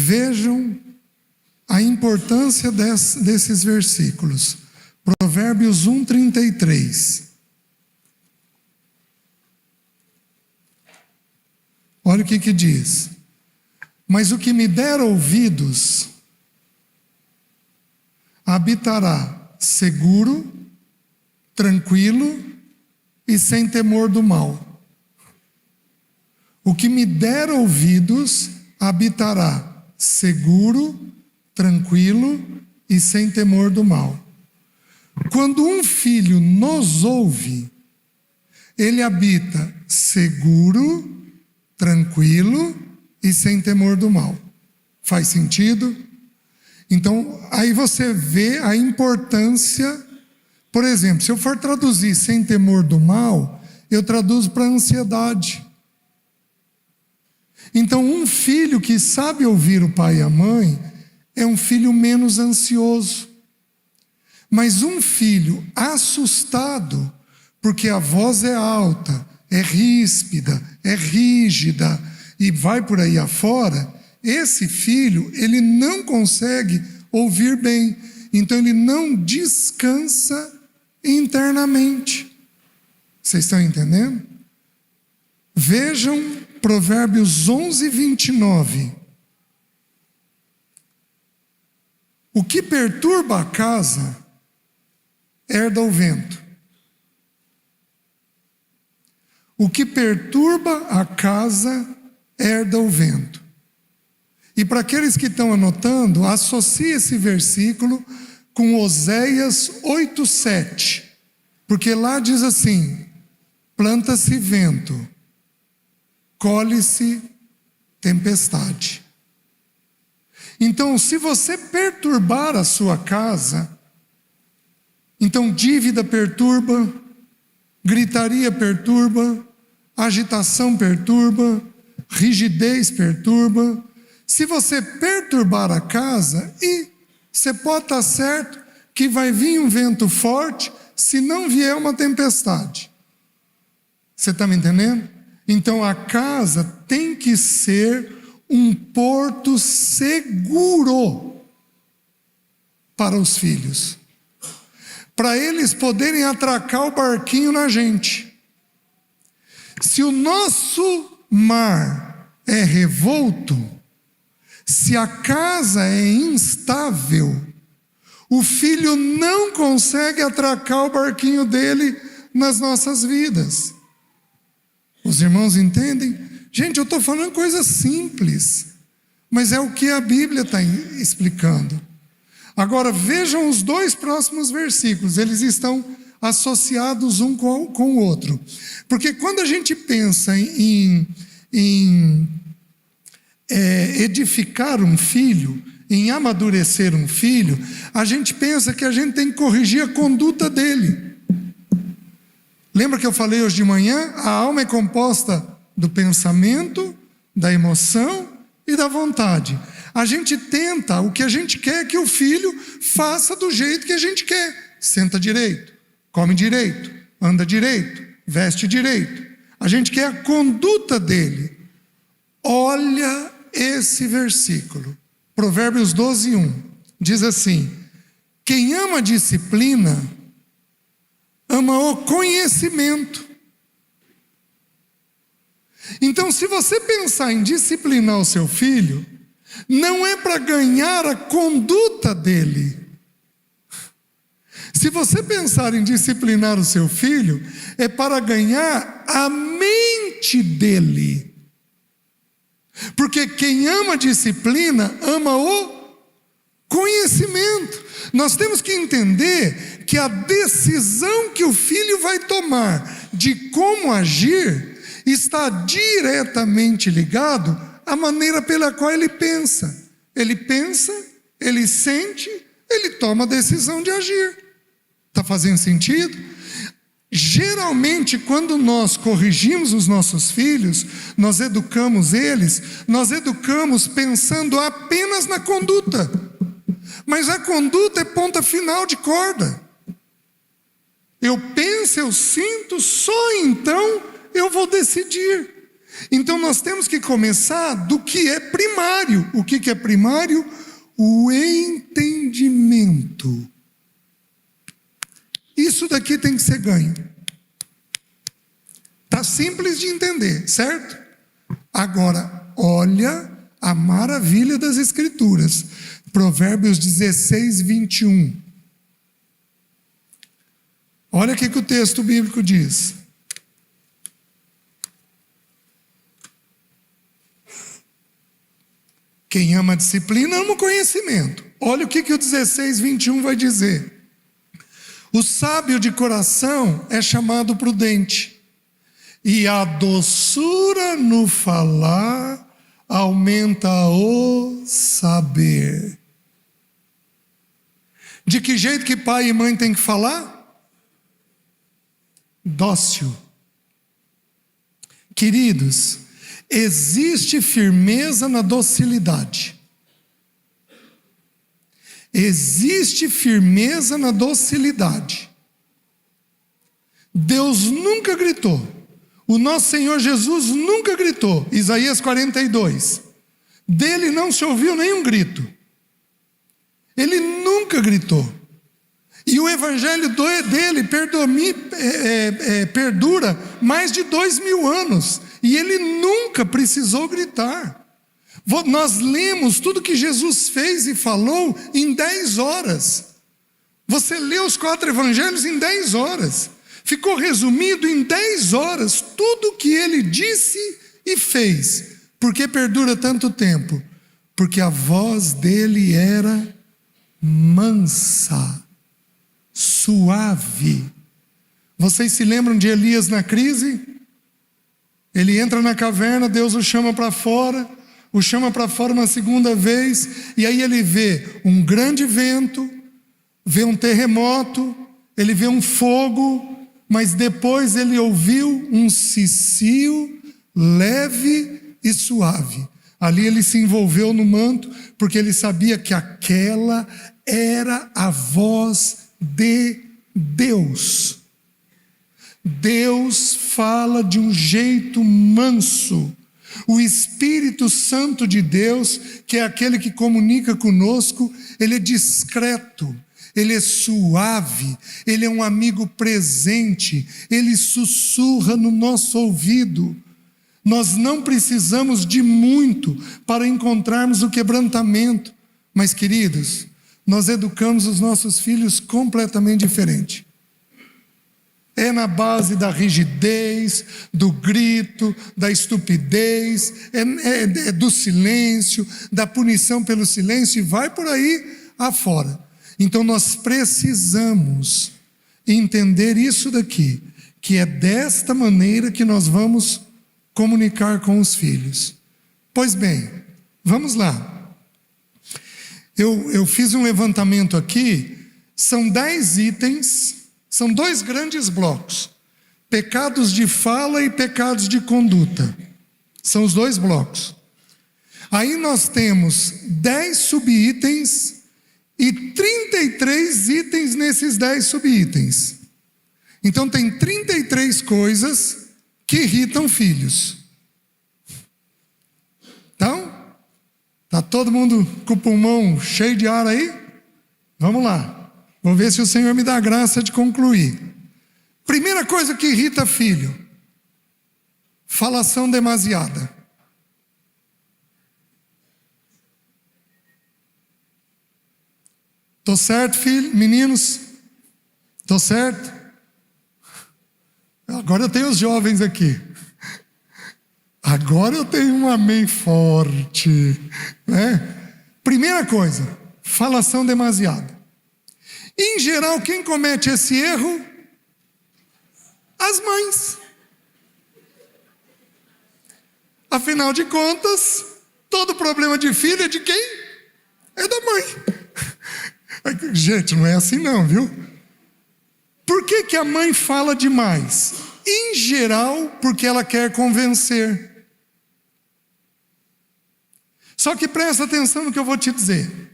Vejam a importância desses versículos. Provérbios 1:33. Olha o que diz. Mas o que me der ouvidos habitará seguro, tranquilo e sem temor do mal. O que me der ouvidos habitará seguro, tranquilo e sem temor do mal. Quando um filho nos ouve, ele habita seguro, tranquilo e sem temor do mal. Faz sentido? Então, aí você vê a importância. Por exemplo, se eu for traduzir sem temor do mal, eu traduzo para ansiedade. Então, um filho que sabe ouvir o pai e a mãe é um filho menos ansioso. Mas um filho assustado, porque a voz é alta, é ríspida, é rígida e vai por aí afora, esse filho, ele não consegue ouvir bem. Então ele não descansa internamente. Vocês estão entendendo? Vejam Provérbios 11:29. O que perturba a casa, herda o vento. O que perturba a casa, herda o vento. E para aqueles que estão anotando, associe esse versículo com Oséias 8:7. Porque lá diz assim: planta-se vento, colhe-se tempestade. Então, se você perturbar a sua casa, então dívida perturba, gritaria perturba, agitação perturba, rigidez perturba. Se você perturbar a casa, e você pode estar certo que vai vir um vento forte, se não vier uma tempestade. Você está me entendendo? Então a casa tem que ser um porto seguro para os filhos, para eles poderem atracar o barquinho na gente. Se o nosso mar é revolto, se a casa é instável, o filho não consegue atracar o barquinho dele nas nossas vidas. Os irmãos entendem? Gente, eu estou falando coisa simples, mas é o que a Bíblia está explicando. Agora vejam os dois próximos versículos, eles estão associados um com o outro. Porque quando a gente pensa em edificar um filho, em amadurecer um filho, a gente pensa que a gente tem que corrigir a conduta dele. Lembra que eu falei hoje de manhã? A alma é composta do pensamento, da emoção e da vontade. A gente tenta, o que a gente quer é que o filho faça do jeito que a gente quer. Senta direito, come direito, anda direito, veste direito. A gente quer a conduta dele. Olha esse versículo, Provérbios 12:1, diz assim: quem ama a disciplina, ama o conhecimento. Então, se você pensar em disciplinar o seu filho, não é para ganhar a conduta dele. Se você pensar em disciplinar o seu filho, é para ganhar a mente dele. Porque quem ama a disciplina, ama o conhecimento. Nós temos que entender que a decisão que o filho vai tomar de como agir está diretamente ligado à maneira pela qual ele pensa. Ele pensa, ele sente, ele toma a decisão de agir. Está fazendo sentido? Geralmente, quando nós corrigimos os nossos filhos, nós educamos eles, nós educamos pensando apenas na conduta. Mas a conduta é ponta final de corda. Eu penso, eu sinto, só então eu vou decidir. Então nós temos que começar do que é primário. O que é primário? O entendimento. Isso daqui tem que ser ganho. Está simples de entender, certo? Agora, olha a maravilha das Escrituras. Provérbios 16, 21. Olha o que o texto bíblico diz. Quem ama a disciplina ama o conhecimento. Olha o que o 16, 21 vai dizer. O sábio de coração é chamado prudente, e a doçura no falar aumenta o saber. De que jeito que pai e mãe têm que falar? Dócil. Queridos, existe firmeza na docilidade. Existe firmeza na docilidade. Deus nunca gritou. O nosso Senhor Jesus nunca gritou. Isaías 42. Dele não se ouviu nenhum grito. Ele nunca gritou. E o evangelho dele perdura mais de 2000 anos. E ele nunca precisou gritar. Nós lemos tudo que Jesus fez e falou em 10 horas. Você lê os 4 evangelhos em 10 horas. Ficou resumido em 10 horas tudo o que ele disse e fez. Por que perdura tanto tempo? Porque a voz dele era mansa, suave. Vocês se lembram de Elias na crise? Ele entra na caverna, Deus o chama para fora uma segunda vez, e aí ele vê um grande vento, vê um terremoto, ele vê um fogo, mas depois ele ouviu um cicio leve e suave. Ali ele se envolveu no manto, porque ele sabia que aquela era a voz de Deus. Deus fala de um jeito manso. O Espírito Santo de Deus, que é aquele que comunica conosco, ele é discreto, ele é suave, ele é um amigo presente, ele sussurra no nosso ouvido. Nós não precisamos de muito para encontrarmos o quebrantamento, mas, queridos, nós educamos os nossos filhos completamente diferente. É na base da rigidez, do grito, da estupidez, é do silêncio, da punição pelo silêncio, e vai por aí afora. Então nós precisamos entender isso daqui, que é desta maneira que nós vamos comunicar com os filhos. Pois bem, vamos lá. Eu fiz um levantamento aqui, são 10 itens. São 2 grandes blocos, pecados de fala e pecados de conduta. São os 2 blocos. Aí nós temos 10 subitens e 33 itens nesses 10 subitens. Então tem 33 coisas que irritam filhos. Então, está todo mundo com o pulmão cheio de ar aí? Vamos lá. Vou ver se o Senhor me dá a graça de concluir. Primeira coisa que irrita filho: falação demasiada. Tô certo, filho? Meninos? Tô certo? Agora eu tenho os jovens aqui. Agora eu tenho um amém forte, né? Primeira coisa, falação demasiada. Em geral, quem comete esse erro? As mães. Afinal de contas, todo problema de filho é de quem? É da mãe. Gente, não é assim não, viu? Por que a mãe fala demais? Em geral, porque ela quer convencer. Só que presta atenção no que eu vou te dizer.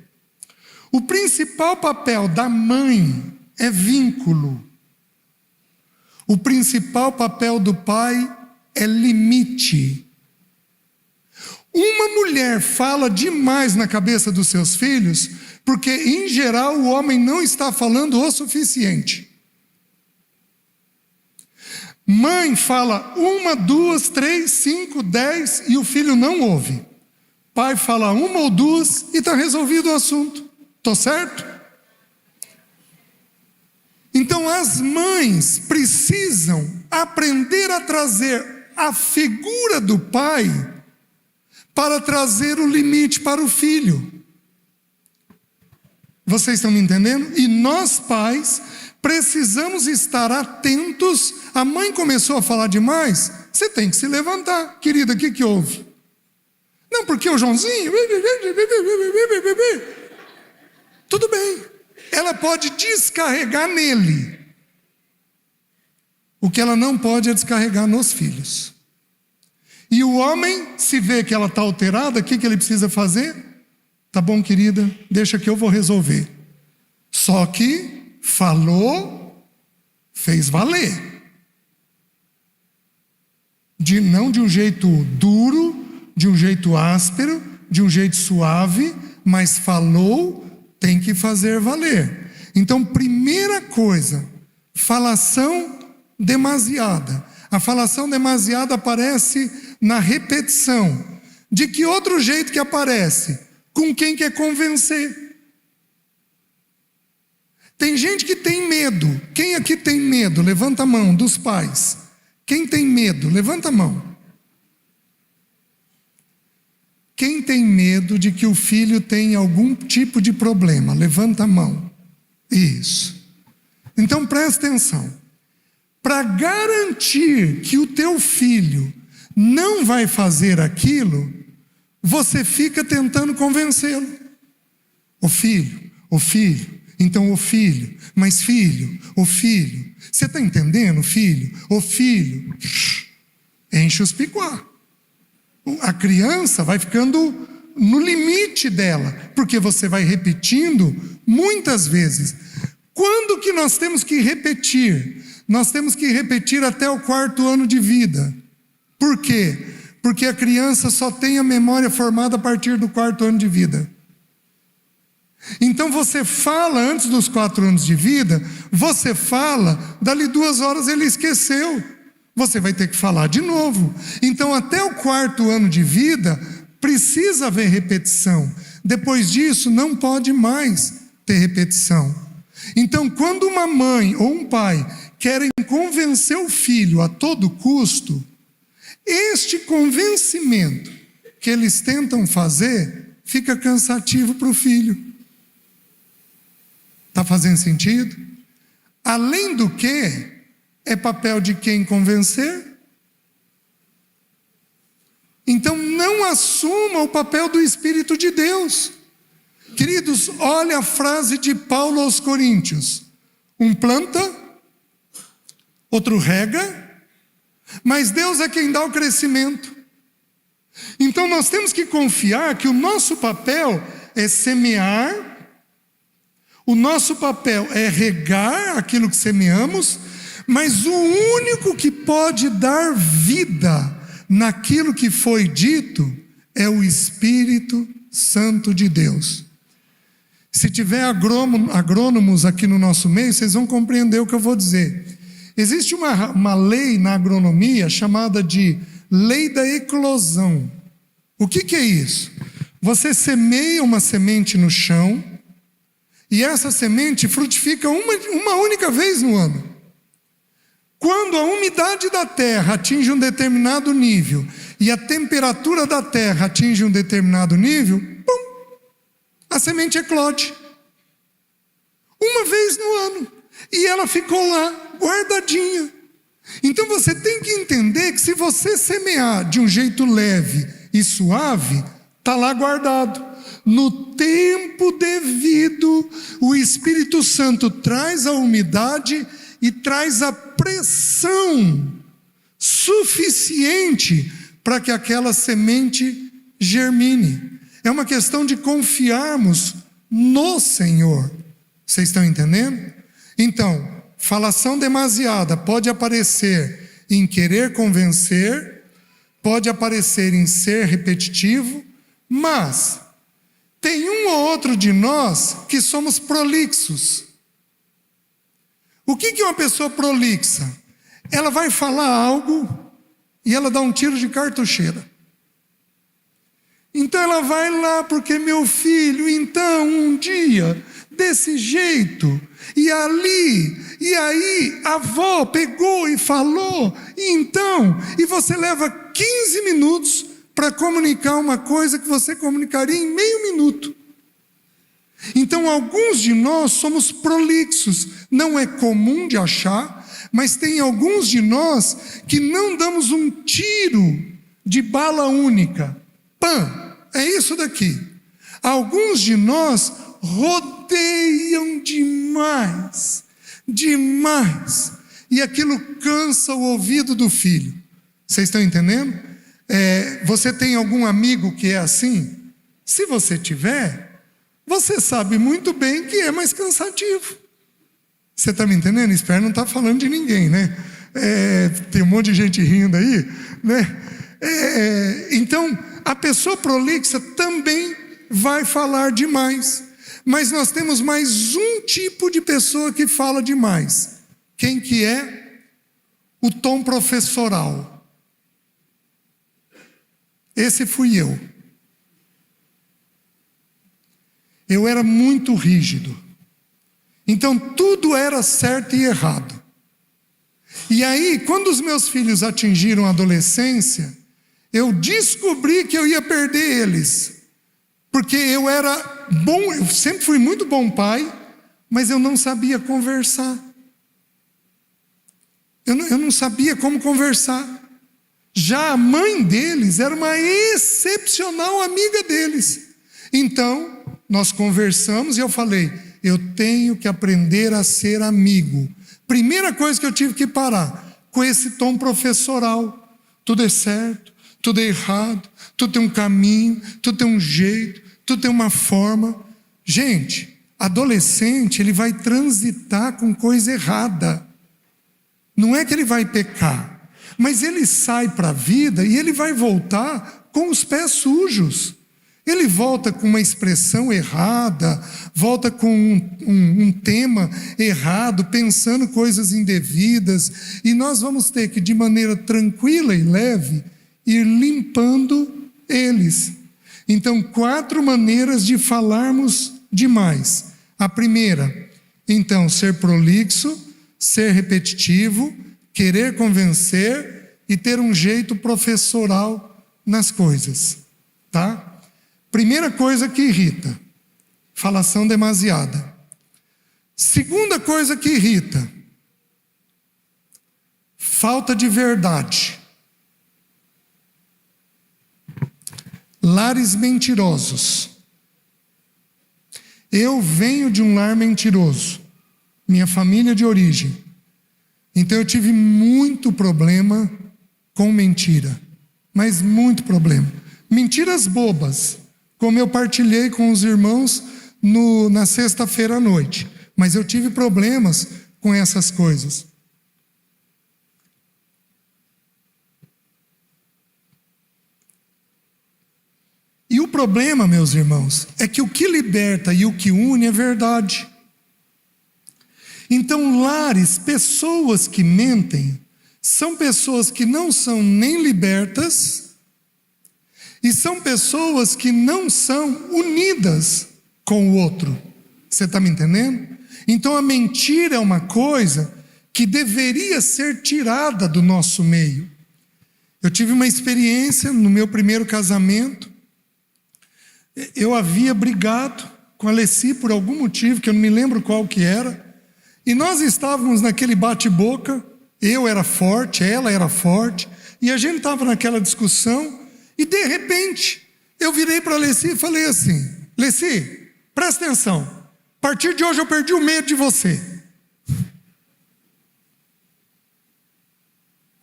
O principal papel da mãe é vínculo. O principal papel do pai é limite. Uma mulher fala demais na cabeça dos seus filhos, porque em geral o homem não está falando o suficiente. Mãe fala 1, 2, 3, 5, 10 e o filho não ouve. Pai fala 1 ou 2 e está resolvido o assunto. Estou certo? Então as mães precisam aprender a trazer a figura do pai para trazer o limite para o filho. Vocês estão me entendendo? E nós pais precisamos estar atentos. A mãe começou a falar demais, você tem que se levantar. Querida, o que houve? Não, porque o Joãozinho... Tudo bem. Ela pode descarregar nele. O que ela não pode é descarregar nos filhos. E o homem, se vê que ela está alterada, o que ele precisa fazer? Tá bom, querida, deixa que eu vou resolver. Só que falou, fez valer. Não de um jeito duro, de um jeito áspero, de um jeito suave, mas falou, tem que fazer valer. Então, primeira coisa, falação demasiada. A falação demasiada aparece na repetição. De que outro jeito que aparece? Com quem quer convencer. Tem gente que tem medo. Quem aqui tem medo? Levanta a mão, dos pais. Quem tem medo? Levanta a mão. Quem tem medo de que o filho tenha algum tipo de problema? Levanta a mão. Isso. Então presta atenção. Para garantir que o teu filho não vai fazer aquilo, você fica tentando convencê-lo. O filho, então o filho, mas filho, o filho. Você está entendendo, filho? O filho. Enche os picuá. A criança vai ficando no limite dela, porque você vai repetindo muitas vezes. Quando que nós temos que repetir? Nós temos que repetir até o 4º ano de vida. Por quê? Porque a criança só tem a memória formada a partir do 4º ano de vida. Então você fala antes dos 4 anos de vida, você fala, dali 2 horas ele esqueceu. Você vai ter que falar de novo. Então até o 4º ano de vida, precisa haver repetição. Depois disso, não pode mais ter repetição. Então quando uma mãe ou um pai querem convencer o filho a todo custo, este convencimento que eles tentam fazer fica cansativo para o filho. Está fazendo sentido? Além do que, é papel de quem convencer? Então não assuma o papel do Espírito de Deus. Queridos, olha a frase de Paulo aos Coríntios. Um planta, outro rega, mas Deus é quem dá o crescimento. Então nós temos que confiar que o nosso papel é semear, o nosso papel é regar aquilo que semeamos, mas o único que pode dar vida naquilo que foi dito é o Espírito Santo de Deus. Se tiver agrônomos aqui no nosso meio, vocês vão compreender o que eu vou dizer. Existe uma lei na agronomia chamada de lei da eclosão. O que é isso? Você semeia uma semente no chão e essa semente frutifica uma única vez no ano. Quando a umidade da terra atinge um determinado nível e a temperatura da terra atinge um determinado nível, pum, a semente eclode. Uma vez no ano. E ela ficou lá, guardadinha. Então você tem que entender que se você semear de um jeito leve e suave, está lá guardado. No tempo devido, o Espírito Santo traz a umidade e traz a pressão suficiente para que aquela semente germine. É uma questão de confiarmos no Senhor. Vocês estão entendendo? Então, falação demasiada pode aparecer em querer convencer, pode aparecer em ser repetitivo, mas tem um ou outro de nós que somos prolixos. O que é uma pessoa prolixa? Ela vai falar algo e ela dá um tiro de cartucheira. Então ela vai lá, porque meu filho, então, um dia, desse jeito, e ali, e aí, a avó pegou e falou, e então, e você leva 15 minutos para comunicar uma coisa que você comunicaria em meio minuto. Então, alguns de nós somos prolixos, não é comum de achar, mas tem alguns de nós que não damos um tiro de bala única. Pã, é isso daqui. Alguns de nós rodeiam demais, demais, e aquilo cansa o ouvido do filho. Vocês estão entendendo? Você tem algum amigo que é assim? Se você tiver, você sabe muito bem que é mais cansativo. Você está me entendendo? Espero não estar falando de ninguém, né? Tem um monte de gente rindo aí, né? Então, a pessoa prolixa também vai falar demais. Mas nós temos mais um tipo de pessoa que fala demais. Quem que é? O tom professoral. Esse fui eu. Eu era muito rígido. Então tudo era certo e errado. E aí, quando os meus filhos atingiram a adolescência, eu descobri que eu ia perder eles. Porque eu era bom, eu sempre fui muito bom pai, mas eu não sabia conversar. Eu não sabia como conversar. Já a mãe deles era uma excepcional amiga deles. Então, nós conversamos e eu falei, eu tenho que aprender a ser amigo. Primeira coisa que eu tive que parar, com esse tom professoral. Tudo é certo, tudo é errado, tudo tem um caminho, tudo tem um jeito, tudo tem uma forma. Gente, adolescente, ele vai transitar com coisa errada. Não é que ele vai pecar, mas ele sai para a vida e ele vai voltar com os pés sujos. Ele volta com uma expressão errada, volta com um tema errado, pensando coisas indevidas, e nós vamos ter que, de maneira tranquila e leve, ir limpando eles. Então, 4 maneiras de falarmos demais. A primeira, então, ser prolixo, ser repetitivo, querer convencer e ter um jeito professoral nas coisas, tá? Primeira coisa que irrita, falação demasiada. Segunda coisa que irrita, falta de verdade. Lares mentirosos. Eu venho de um lar mentiroso, minha família de origem. Então eu tive muito problema com mentira, mas muito problema. Mentiras bobas, como eu partilhei com os irmãos na sexta-feira à noite. Mas eu tive problemas com essas coisas. E o problema, meus irmãos, é que o que liberta e o que une é verdade. Então, lares, pessoas que mentem, são pessoas que não são nem libertas, e são pessoas que não são unidas com o outro. Você está me entendendo? Então a mentira é uma coisa que deveria ser tirada do nosso meio. Eu tive uma experiência no meu primeiro casamento. Eu havia brigado com a Leci por algum motivo, que eu não me lembro qual que era. E nós estávamos naquele bate-boca. Eu era forte, ela era forte. E a gente estava naquela discussão. E de repente, eu virei para a Leci e falei assim, Leci, presta atenção, a partir de hoje eu perdi o medo de você.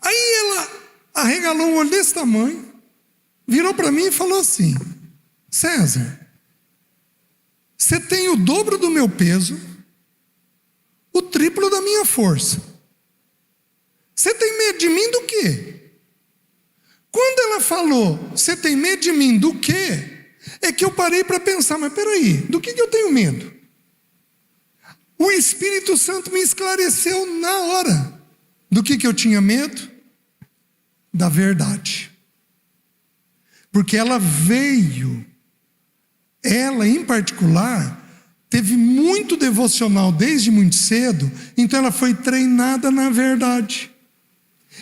Aí ela arregalou um olho desse tamanho, virou para mim e falou assim, César, você tem o dobro do meu peso, o triplo da minha força. Você tem medo de mim do quê? Quando ela falou, você tem medo de mim do quê? É que eu parei para pensar, mas peraí, do que eu tenho medo? O Espírito Santo me esclareceu na hora. Do que eu tinha medo? Da verdade. Porque ela veio, ela em particular, teve muito devocional desde muito cedo, então ela foi treinada na verdade.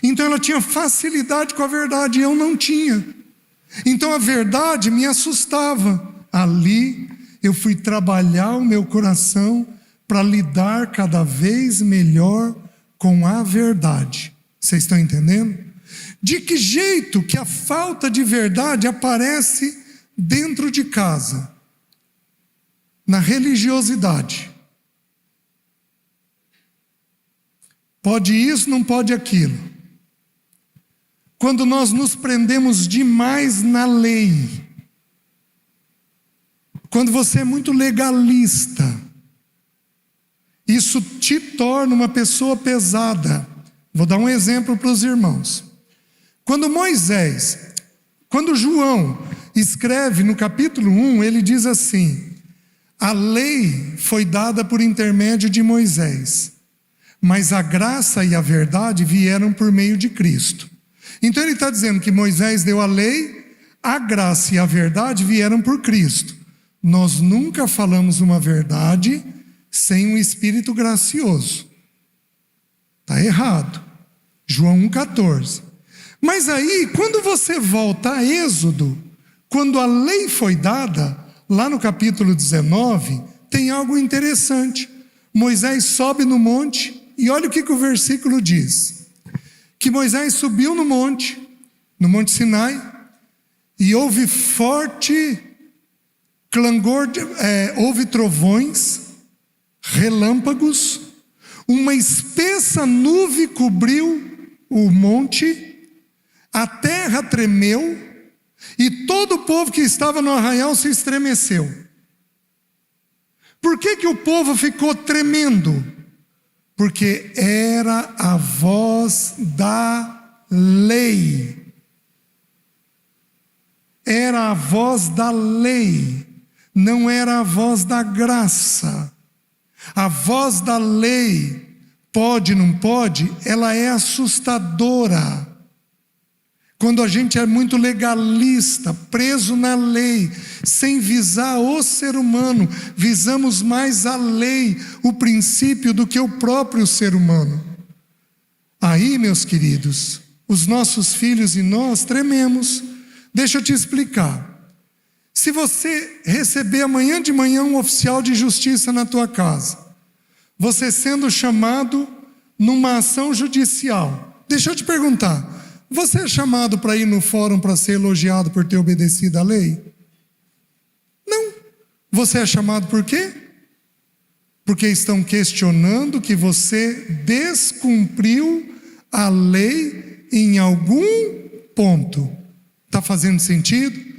Então ela tinha facilidade com a verdade, e eu não tinha. Então a verdade me assustava. Ali eu fui trabalhar o meu coração para lidar cada vez melhor com a verdade. Vocês estão entendendo? De que jeito que a falta de verdade aparece dentro de casa? Na religiosidade. Pode isso, não pode aquilo. Quando nós nos prendemos demais na lei. Quando você é muito legalista. Isso te torna uma pessoa pesada. Vou dar um exemplo para os irmãos. Quando João escreve no capítulo 1, ele diz assim: a lei foi dada por intermédio de Moisés, mas a graça e a verdade vieram por meio de Cristo. Então ele está dizendo que Moisés deu a lei, a graça e a verdade vieram por Cristo. Nós nunca falamos uma verdade sem um espírito gracioso. Está errado. João 1,14. Mas aí, quando você volta a Êxodo, quando a lei foi dada, lá no capítulo 19, tem algo interessante. Moisés sobe no monte, e olha o que o versículo diz. Que Moisés subiu no Monte Sinai, e houve forte clangor, houve trovões, relâmpagos, uma espessa nuvem cobriu o monte, a terra tremeu, e todo o povo que estava no arraial se estremeceu. Por que o povo ficou tremendo? Porque era a voz da lei. Era a voz da lei, não era a voz da graça. A voz da lei, pode, não pode, ela é assustadora. Quando a gente é muito legalista, preso na lei, sem visar o ser humano, visamos mais a lei, o princípio, do que o próprio ser humano. Aí, meus queridos, os nossos filhos e nós trememos. Deixa eu te explicar. Se você receber amanhã de manhã um oficial de justiça na tua casa, você sendo chamado numa ação judicial, deixa eu te perguntar, você é chamado para ir no fórum para ser elogiado por ter obedecido à lei? Não. Você é chamado por quê? Porque estão questionando que você descumpriu a lei em algum ponto. Está fazendo sentido?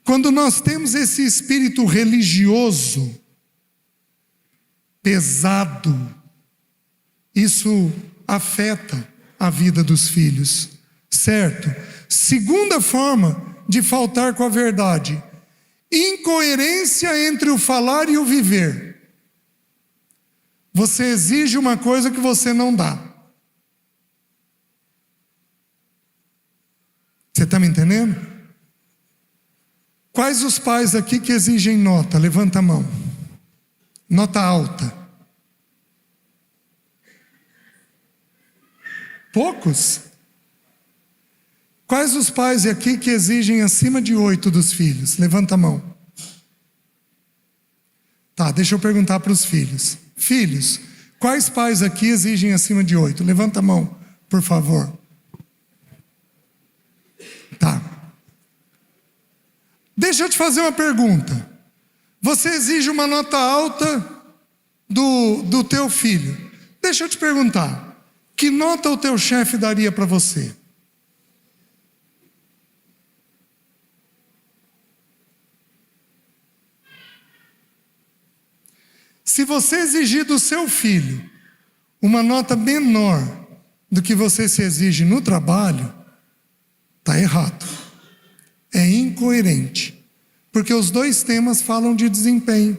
Quando nós temos esse espírito religioso pesado, isso afeta a vida dos filhos. Certo? Segunda forma de faltar com a verdade: incoerência entre o falar e o viver. Você exige uma coisa que você não dá. Você está me entendendo? Quais os pais aqui que exigem nota? Levanta a mão. Nota alta. Poucos? Quais os pais aqui que exigem acima de 8 dos filhos? Levanta a mão. Tá, deixa eu perguntar para os filhos. Filhos, quais pais aqui exigem acima de 8? Levanta a mão, por favor. Tá. Deixa eu te fazer uma pergunta. Você exige uma nota alta do teu filho. Deixa eu te perguntar. Que nota o teu chefe daria para você? Se você exigir do seu filho uma nota menor do que você se exige no trabalho, Está errado. É incoerente. Porque os dois temas falam de desempenho.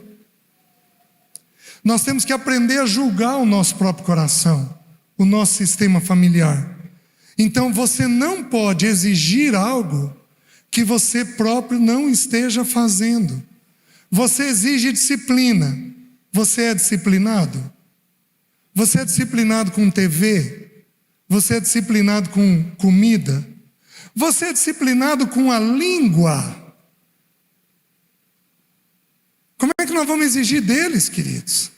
Nós temos que aprender a julgar o nosso próprio coração, o nosso sistema familiar. Então você não pode exigir algo que você próprio não esteja fazendo. Você exige disciplina. Você é disciplinado? Você é disciplinado com TV? Você é disciplinado com comida? Você é disciplinado com a língua? Como é que nós vamos exigir deles, queridos?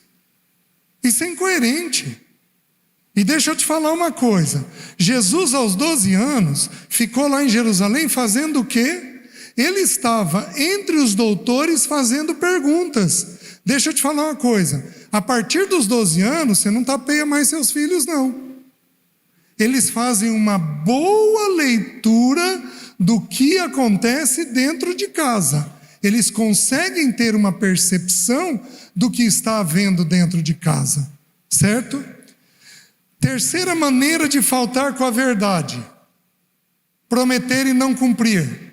Isso é incoerente. E deixa eu te falar uma coisa. Jesus, aos 12 anos, ficou lá em Jerusalém fazendo o quê? Ele estava entre os doutores fazendo perguntas. Deixa eu te falar uma coisa. A partir dos 12 anos, você não tapeia mais seus filhos, não. Eles fazem uma boa leitura do que acontece dentro de casa. Eles conseguem ter uma percepção do que está havendo dentro de casa. Certo? Terceira maneira de faltar com a verdade: prometer e não cumprir.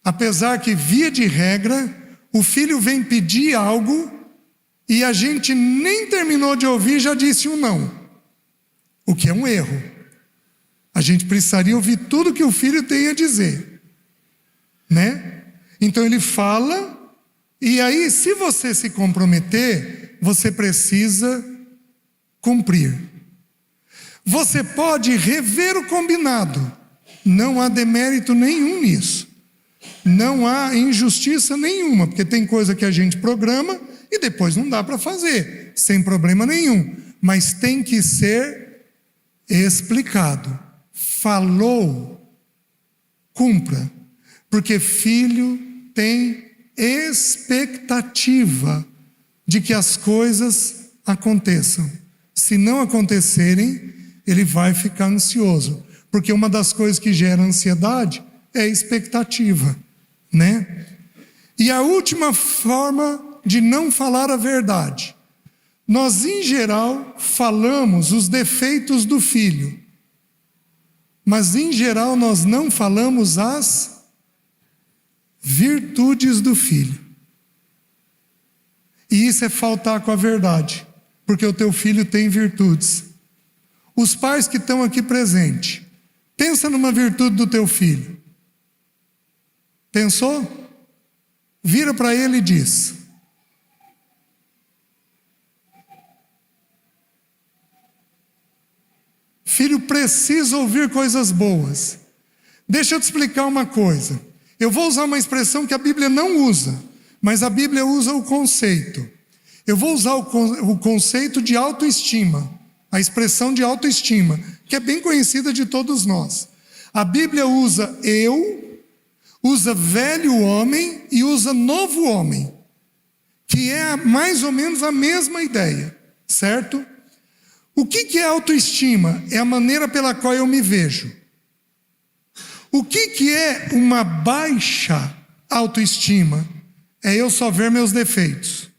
Apesar que, via de regra, o filho vem pedir algo e a gente nem terminou de ouvir e já disse um não. O que é um erro. A gente precisaria ouvir tudo que o filho tem a dizer. Né? Então ele fala, e aí se você se comprometer, você precisa cumprir. Você pode rever o combinado. Não há demérito nenhum nisso. Não há injustiça nenhuma, porque tem coisa que a gente programa e depois não dá para fazer, sem problema nenhum. Mas tem que ser explicado. Falou, cumpra. Porque filho tem expectativa de que as coisas aconteçam. Se não acontecerem, ele vai ficar ansioso. Porque uma das coisas que gera ansiedade é a expectativa, né? E a última forma de não falar a verdade. Nós, em geral, falamos os defeitos do filho. Mas, em geral, nós não falamos as virtudes do filho. E isso é faltar com a verdade, porque o teu filho tem virtudes. Os pais que estão aqui presentes, pensa numa virtude do teu filho. Pensou? Vira para ele e diz: filho precisa ouvir coisas boas. Deixa eu te explicar uma coisa. Eu vou usar uma expressão que a Bíblia não usa, mas a Bíblia usa o conceito. Eu vou usar o conceito de autoestima, a expressão de autoestima, que é bem conhecida de todos nós. A Bíblia usa eu, usa velho homem e usa novo homem, que é mais ou menos a mesma ideia, certo? O que é autoestima? É a maneira pela qual eu me vejo. O que é uma baixa autoestima? É eu só ver meus defeitos.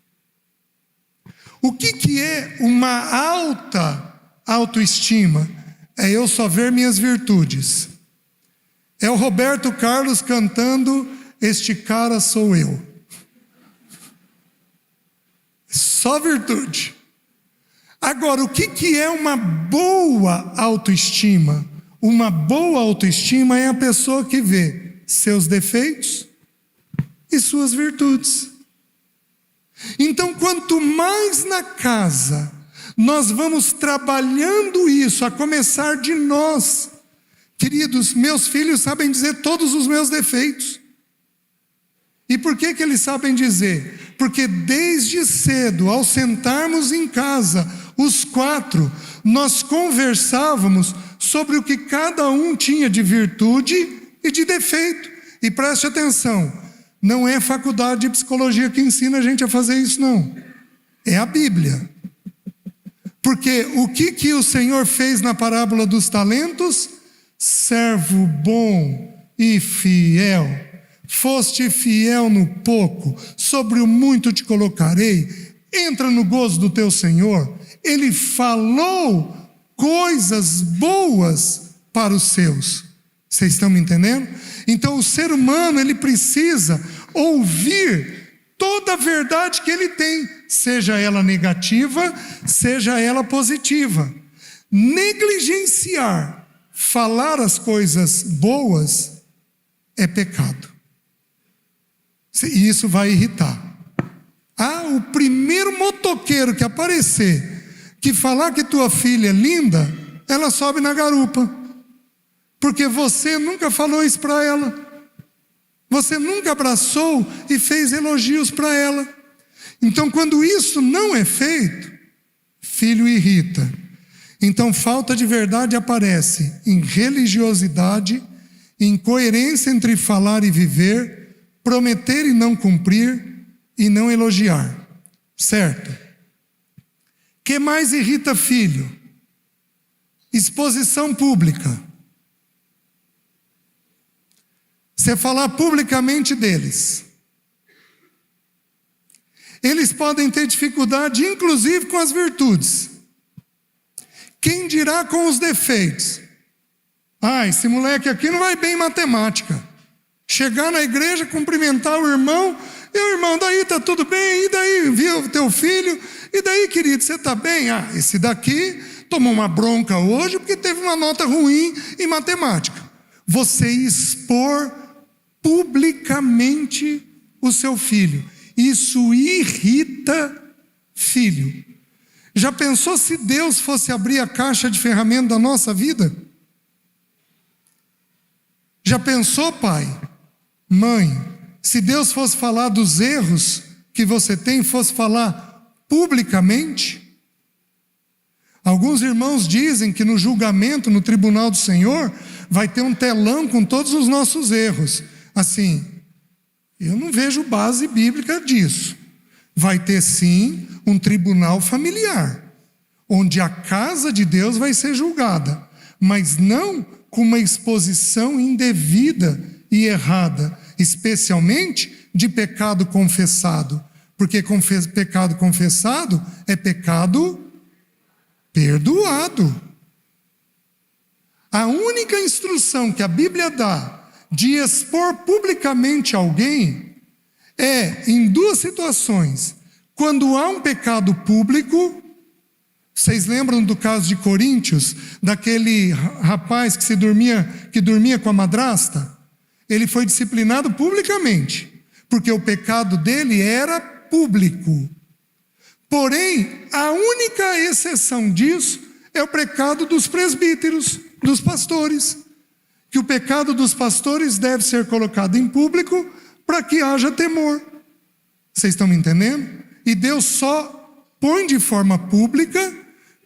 O que é uma alta autoestima? É eu só ver minhas virtudes. É o Roberto Carlos cantando "Este cara sou eu". Só virtude. Agora, o que é uma boa autoestima? Uma boa autoestima é a pessoa que vê seus defeitos e suas virtudes. Então, quanto mais na casa nós vamos trabalhando isso, a começar de nós, queridos, meus filhos sabem dizer todos os meus defeitos. E por que eles sabem dizer? Porque desde cedo, ao sentarmos em casa, os 4, nós conversávamos sobre o que cada um tinha de virtude e de defeito. E preste atenção, não é faculdade de psicologia que ensina a gente a fazer isso, não. É a Bíblia. Porque o que o Senhor fez na parábola dos talentos? Servo bom e fiel. Foste fiel no pouco, sobre o muito te colocarei. Entra no gozo do teu Senhor. Ele falou coisas boas para os seus. Vocês estão me entendendo? Então o ser humano, ele precisa ouvir toda a verdade que ele tem, seja ela negativa, seja ela positiva. Negligenciar, falar as coisas boas, é pecado. E isso vai irritar. O primeiro motoqueiro que aparecer, que falar que tua filha é linda, ela sobe na garupa. Porque você nunca falou isso para ela. Você nunca abraçou e fez elogios para ela. Então, quando isso não é feito, filho irrita. Então, falta de verdade aparece em religiosidade, incoerência entre falar e viver, prometer e não cumprir, e não elogiar. Certo? Que mais irrita filho? Exposição pública. Você falar publicamente deles. Eles podem ter dificuldade, inclusive com as virtudes. Quem dirá com os defeitos? Esse moleque aqui não vai bem em matemática. Chegar na igreja, cumprimentar o irmão. E o irmão, daí tá tudo bem? E daí, viu o teu filho? E daí, querido, você tá bem? Esse daqui tomou uma bronca hoje porque teve uma nota ruim em matemática. Você expor publicamente o seu filho. Isso irrita filho. Já pensou se Deus fosse abrir a caixa de ferramentas da nossa vida? Já pensou, pai, mãe, se Deus fosse falar dos erros que você tem, fosse falar publicamente? Alguns irmãos dizem que no julgamento, no tribunal do Senhor, vai ter um telão com todos os nossos erros. Assim, eu não vejo base bíblica disso. Vai ter sim um tribunal familiar, onde a casa de Deus vai ser julgada, mas não com uma exposição indevida e errada, especialmente de pecado confessado, porque pecado confessado é pecado perdoado. A única instrução que a Bíblia dá de expor publicamente alguém é em duas situações. Quando há um pecado público, vocês lembram do caso de Coríntios, daquele rapaz que dormia com a madrasta? Ele foi disciplinado publicamente, porque o pecado dele era público. Porém, a única exceção disso é o pecado dos presbíteros, dos pastores, que o pecado dos pastores deve ser colocado em público para que haja temor. Vocês estão me entendendo? E Deus só põe de forma pública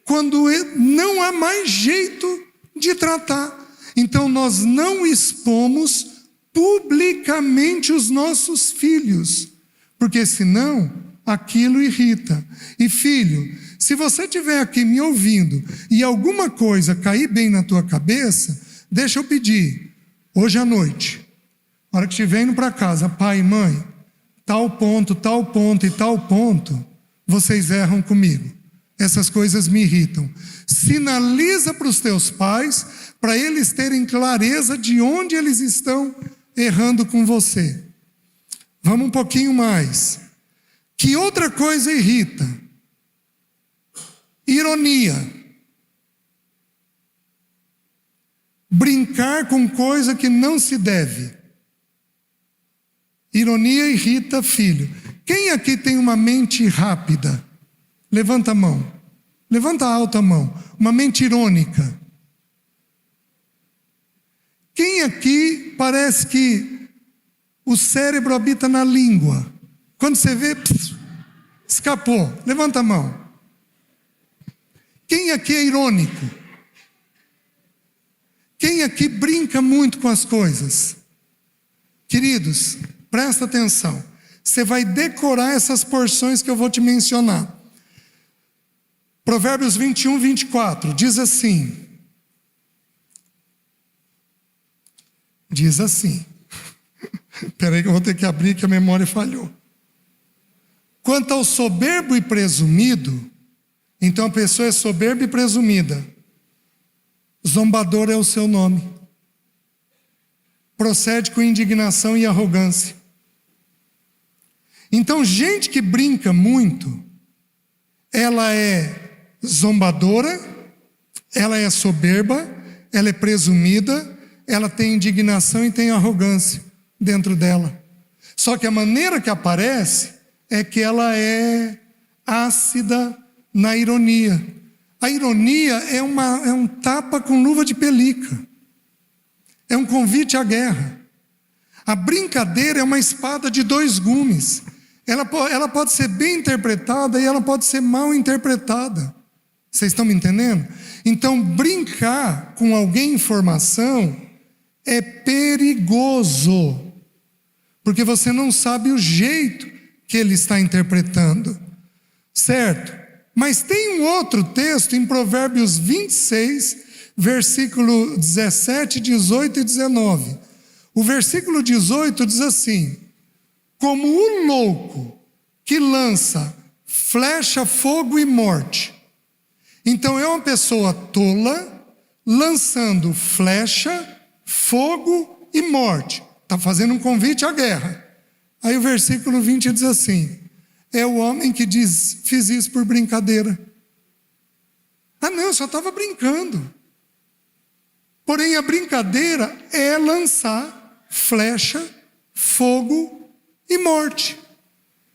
quando não há mais jeito de tratar. Então nós não expomos publicamente os nossos filhos, porque senão aquilo irrita. E filho, se você estiver aqui me ouvindo e alguma coisa cair bem na tua cabeça, deixa eu pedir, hoje à noite, na hora que estiver indo para casa, pai e mãe, tal ponto e tal ponto, vocês erram comigo. Essas coisas me irritam. Sinaliza para os teus pais, para eles terem clareza de onde eles estão errando com você. Vamos um pouquinho mais. Que outra coisa irrita? Ironia. Brincar com coisa que não se deve. Ironia irrita filho. Quem aqui tem uma mente rápida? Levanta a mão. Levanta alta a mão. Uma mente irônica. Quem aqui parece que o cérebro habita na língua? Quando você vê, escapou. Levanta a mão. Quem aqui é irônico? Quem aqui brinca muito com as coisas? Queridos, presta atenção. Você vai decorar essas porções que eu vou te mencionar. Provérbios 21, 24, diz assim. Diz assim. Espera aí que eu vou ter que abrir que a memória falhou. Quanto ao soberbo e presumido, então a pessoa é soberba e presumida. Zombador é o seu nome. Procede com indignação e arrogância. Então, gente que brinca muito, ela é zombadora, ela é soberba, ela é presumida, ela tem indignação e tem arrogância dentro dela. Só que a maneira que aparece é que ela é ácida na ironia. A ironia é um tapa com luva de pelica. É um convite à guerra. A brincadeira é uma espada de dois gumes. Ela pode ser bem interpretada e ela pode ser mal interpretada. Vocês estão me entendendo? Então, brincar com alguém em formação é perigoso, porque você não sabe o jeito que ele está interpretando, certo? Mas tem um outro texto em Provérbios 26, versículo 17, 18 e 19. O versículo 18 diz assim: como o louco que lança flecha, fogo e morte. Então é uma pessoa tola lançando flecha, fogo e morte. Está fazendo um convite à guerra. Aí o versículo 20 diz assim: é o homem que diz, fiz isso por brincadeira. Ah não, eu só estava brincando. Porém a brincadeira é lançar flecha, fogo e morte.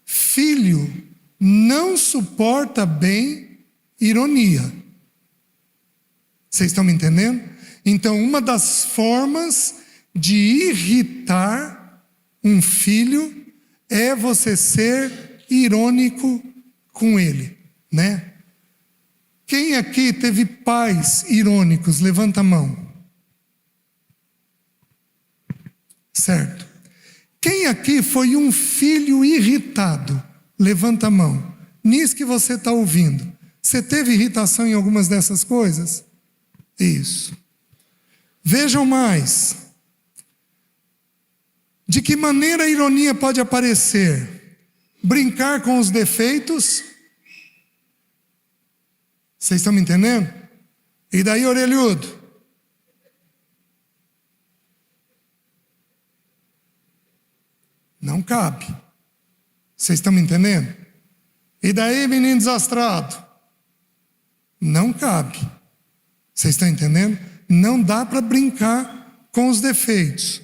Filho não suporta bem ironia. Vocês estão me entendendo? Então, uma das formas de irritar um filho é você ser irônico com ele, né? Quem aqui teve pais irônicos? Levanta a mão. Certo. Quem aqui foi um filho irritado? Levanta a mão. Nisso que você está ouvindo. Você teve irritação em algumas dessas coisas? Isso. Vejam mais. De que maneira a ironia pode aparecer? Brincar com os defeitos. Vocês estão me entendendo? E daí, orelhudo? Não cabe. Vocês estão me entendendo? E daí, menino desastrado? Não cabe. Vocês estão entendendo? Não dá para brincar com os defeitos.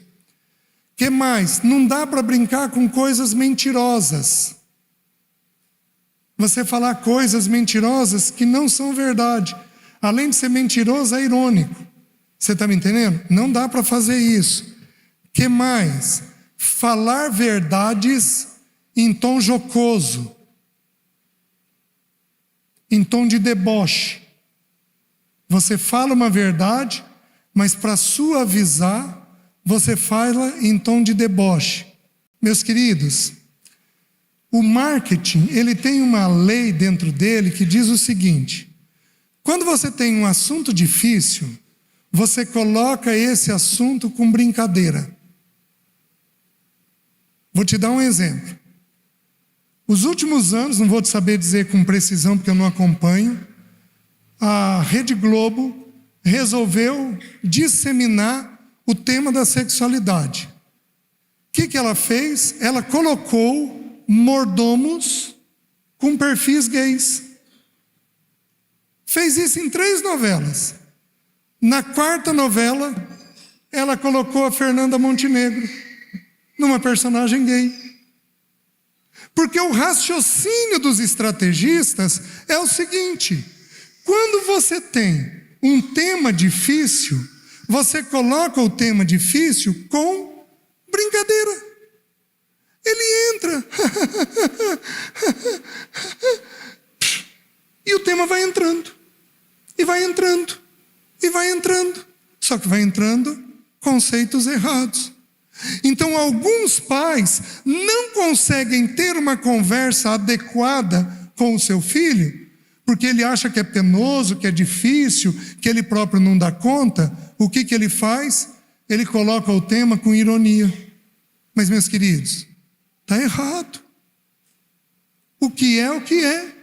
Que mais? Não dá para brincar com coisas mentirosas. Você falar coisas mentirosas que não são verdade. Além de ser mentiroso, é irônico. Você está me entendendo? Não dá para fazer isso. Que mais? Falar verdades em tom jocoso, em tom de deboche. Você fala uma verdade, mas para suavizar, você fala em tom de deboche. Meus queridos, o marketing, ele tem uma lei dentro dele que diz o seguinte: quando você tem um assunto difícil, você coloca esse assunto com brincadeira. Vou te dar um exemplo. Os últimos anos, não vou te saber dizer com precisão porque eu não acompanho, a Rede Globo resolveu disseminar o tema da sexualidade. O que ela fez? Ela colocou mordomos com perfis gays. Fez isso em 3 novelas. Na 4ª novela, ela colocou a Fernanda Montenegro numa personagem gay. Porque o raciocínio dos estrategistas é o seguinte: quando você tem um tema difícil, você coloca o tema difícil com brincadeira. Ele entra. E o tema vai entrando. E vai entrando. E vai entrando. Só que vai entrando conceitos errados. Então, alguns pais não conseguem ter uma conversa adequada com o seu filho, porque ele acha que é penoso, que é difícil, que ele próprio não dá conta. O que ele faz? Ele coloca o tema com ironia. Mas, meus queridos, está errado. O que é o que é.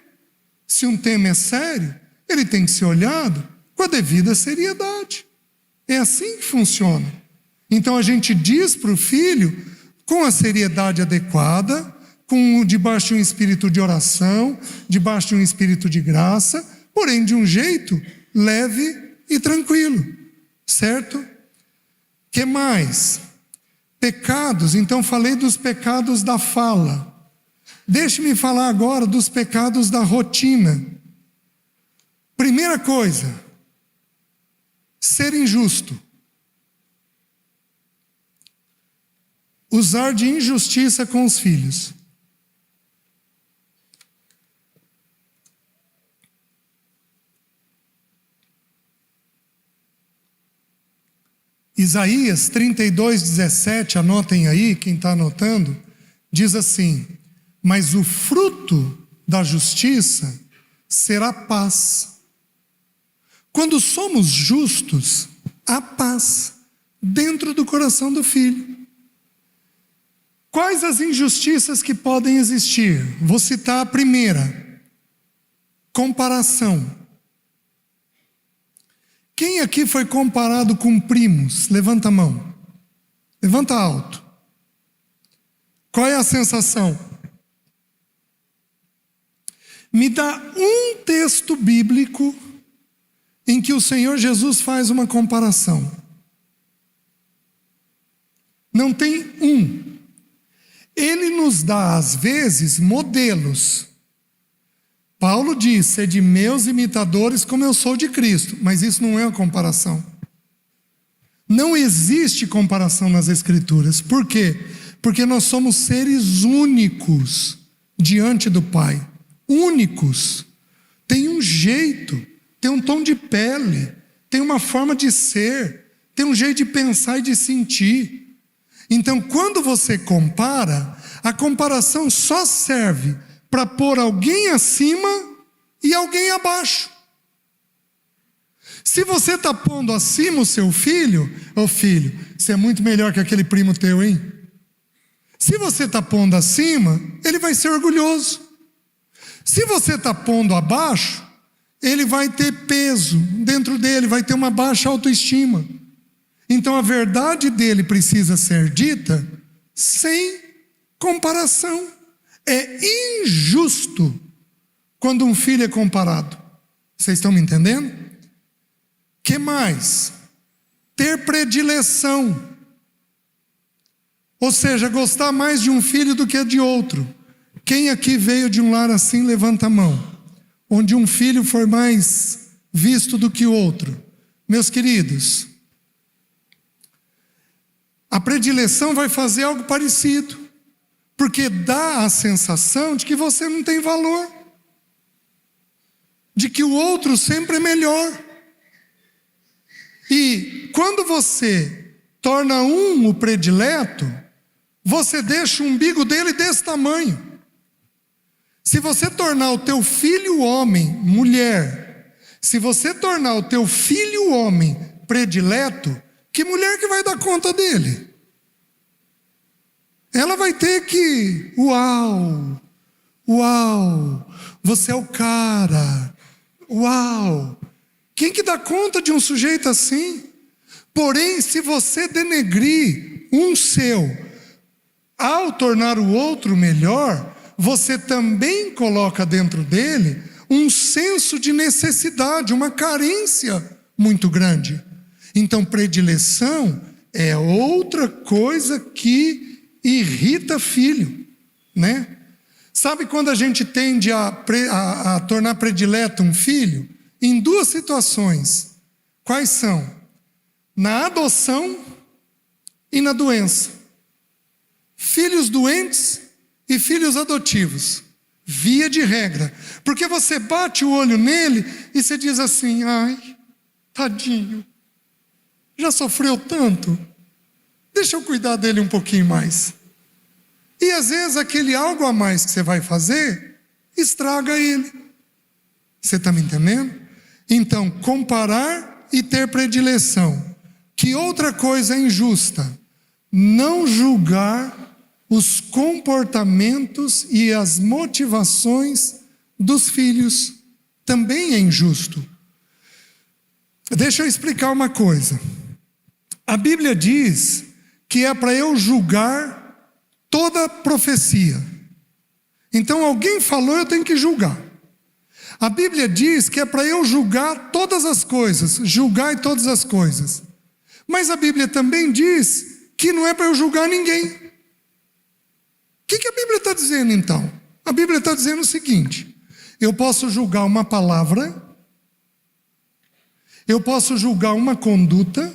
Se um tema é sério, ele tem que ser olhado com a devida seriedade. É assim que funciona. Então a gente diz para o filho com a seriedade adequada, debaixo de um espírito de oração, debaixo de um espírito de graça, porém de um jeito leve e tranquilo, certo? Que mais? Pecados. Então falei dos pecados da fala. Deixe-me falar agora dos pecados da rotina. Primeira coisa, ser injusto. Usar de injustiça com os filhos. Isaías 32:17, anotem aí, quem está anotando, diz assim: mas o fruto da justiça será paz. Quando somos justos, há paz dentro do coração do filho. Quais as injustiças que podem existir? Vou citar a primeira: comparação. Quem aqui foi comparado com primos? Levanta a mão. Levanta alto. Qual é a sensação? Me dá um texto bíblico em que o Senhor Jesus faz uma comparação. Não tem um. Ele nos dá, às vezes, modelos. Paulo diz: sede meus imitadores como eu sou de Cristo. Mas isso não é uma comparação. Não existe comparação nas Escrituras. Por quê? Porque nós somos seres únicos diante do Pai. Únicos. Tem um jeito, tem um tom de pele, tem uma forma de ser, tem um jeito de pensar e de sentir. Então, quando você compara, a comparação só serve para pôr alguém acima e alguém abaixo. Se você está pondo acima o seu filho, ô filho, você é muito melhor que aquele primo teu, hein? Se você está pondo acima, ele vai ser orgulhoso. Se você está pondo abaixo, ele vai ter peso dentro dele, vai ter uma baixa autoestima. Então a verdade dele precisa ser dita sem comparação. É injusto quando um filho é comparado. Vocês estão me entendendo? Que mais? Ter predileção. Ou seja, gostar mais de um filho do que de outro. Quem aqui veio de um lar assim, levanta a mão. Onde um filho foi mais visto do que o outro. Meus queridos, a predileção vai fazer algo parecido. Porque dá a sensação de que você não tem valor. De que o outro sempre é melhor. E quando você torna um o predileto, você deixa o umbigo dele desse tamanho. Se você tornar o teu filho homem, mulher, se você tornar o teu filho homem predileto, que mulher que vai dar conta dele? Ela vai ter que, uau, você é o cara, uau. Quem que dá conta de um sujeito assim? Porém, se você denegrir um seu, ao tornar o outro melhor, você também coloca dentro dele um senso de necessidade, uma carência muito grande. Então, predileção é outra coisa que irrita filho, né? Sabe quando a gente tende a tornar predileto um filho? Em duas situações. Quais são? Na adoção e na doença. Filhos doentes e filhos adotivos. Via de regra. Porque você bate o olho nele e você diz assim: ai, tadinho, já sofreu tanto. Deixa eu cuidar dele um pouquinho mais. E às vezes aquele algo a mais que você vai fazer, estraga ele. Você está me entendendo? Então, comparar e ter predileção. Que outra coisa é injusta? Não julgar os comportamentos e as motivações dos filhos. Também é injusto. Deixa eu explicar uma coisa. A Bíblia diz que é para eu julgar toda profecia. Então alguém falou, eu tenho que julgar. A Bíblia diz que é para eu julgar todas as coisas, julgar todas as coisas. Mas a Bíblia também diz que não é para eu julgar ninguém. O que a Bíblia está dizendo então? A Bíblia está dizendo o seguinte: eu posso julgar uma palavra, eu posso julgar uma conduta,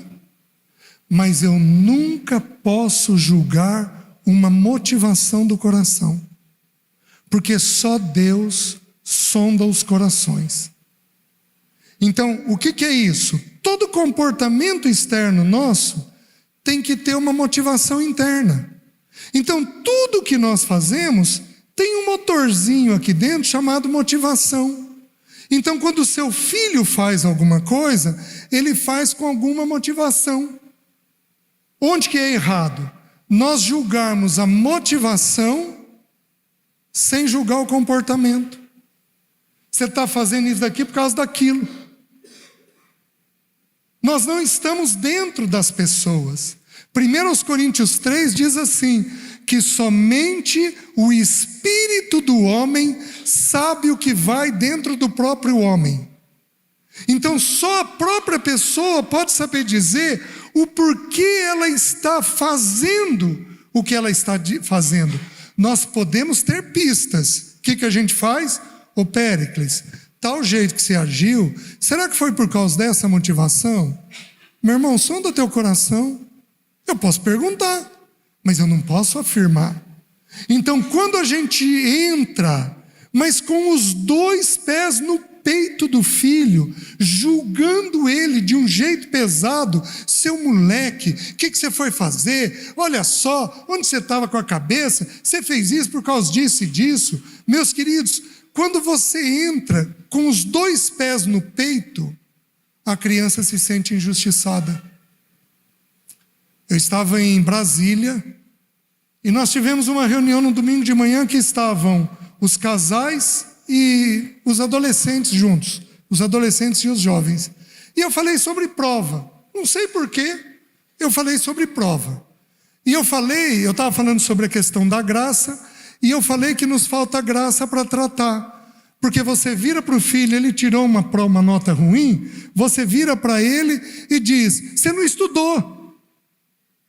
mas eu nunca posso julgar uma motivação do coração. Porque só Deus sonda os corações. Então, o que é isso? Todo comportamento externo nosso tem que ter uma motivação interna. Então, tudo que nós fazemos tem um motorzinho aqui dentro chamado motivação. Então, quando o seu filho faz alguma coisa, ele faz com alguma motivação. Onde que é errado? Nós julgarmos a motivação sem julgar o comportamento. Você está fazendo isso daqui por causa daquilo. Nós não estamos dentro das pessoas. 1 Coríntios 3 diz assim, que somente o espírito do homem sabe o que vai dentro do próprio homem. Então só a própria pessoa pode saber dizer o porquê ela está fazendo o que ela está fazendo. Nós podemos ter pistas. O que a gente faz? Ô Péricles, tal jeito que você agiu, será que foi por causa dessa motivação? Meu irmão, sonda teu coração. Eu posso perguntar, mas eu não posso afirmar. Então, quando a gente entra, mas com os dois pés no peito do filho, julgando ele de um jeito pesado, seu moleque, o que você foi fazer? Olha só, onde você estava com a cabeça? Você fez isso por causa disso e disso. Meus queridos, quando você entra com os dois pés no peito, a criança se sente injustiçada. Eu estava em Brasília e nós tivemos uma reunião no domingo de manhã que estavam os casais e os adolescentes juntos, os adolescentes e os jovens. E eu falei sobre prova. Não sei porquê, eu falei sobre prova. E eu estava falando sobre a questão da graça, e eu falei que nos falta graça para tratar. Porque você vira para o filho, ele tirou uma nota ruim, você vira para ele e diz, você não estudou.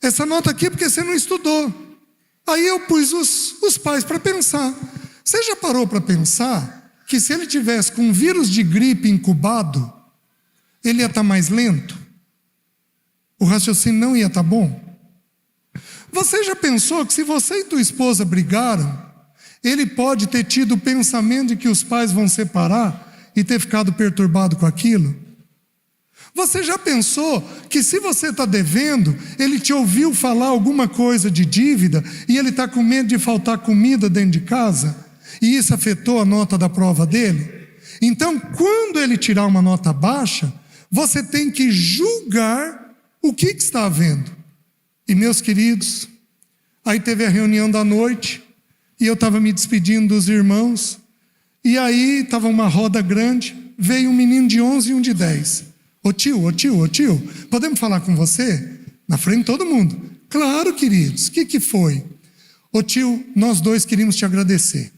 Essa nota aqui é porque você não estudou. Aí eu pus os pais para pensar. Você já parou para pensar que se ele tivesse com um vírus de gripe incubado, ele ia estar mais lento? O raciocínio não ia estar bom? Você já pensou que se você e tua esposa brigaram, ele pode ter tido o pensamento de que os pais vão separar e ter ficado perturbado com aquilo? Você já pensou que se você está devendo, ele te ouviu falar alguma coisa de dívida e ele está com medo de faltar comida dentro de casa? E isso afetou a nota da prova dele? Então, quando ele tirar uma nota baixa, você tem que julgar o que está havendo. E meus queridos, aí teve a reunião da noite, e eu estava me despedindo dos irmãos, e aí estava uma roda grande, veio um menino de 11 e um de 10. Ô tio, podemos falar com você? Na frente de todo mundo. Claro, queridos, o que foi? Ô tio, nós dois queríamos te agradecer.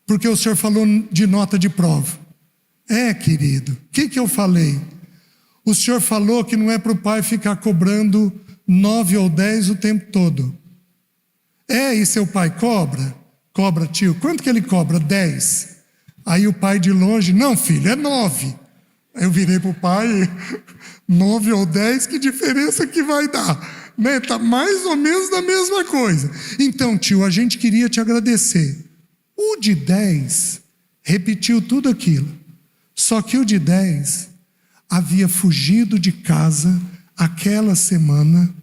Porque o senhor falou de nota de prova. É, querido, o que eu falei? O senhor falou que não é para o pai ficar cobrando 9 ou 10 o tempo todo. É, e seu pai cobra? Cobra, tio. Quanto que ele cobra? 10. Aí o pai de longe, não filho, é 9. Aí eu virei para o pai, 9 ou 10, que diferença que vai dar? Né? Tá mais ou menos da mesma coisa. Então, tio, a gente queria te agradecer. O de 10 repetiu tudo aquilo. Só que o de 10 havia fugido de casa aquela semana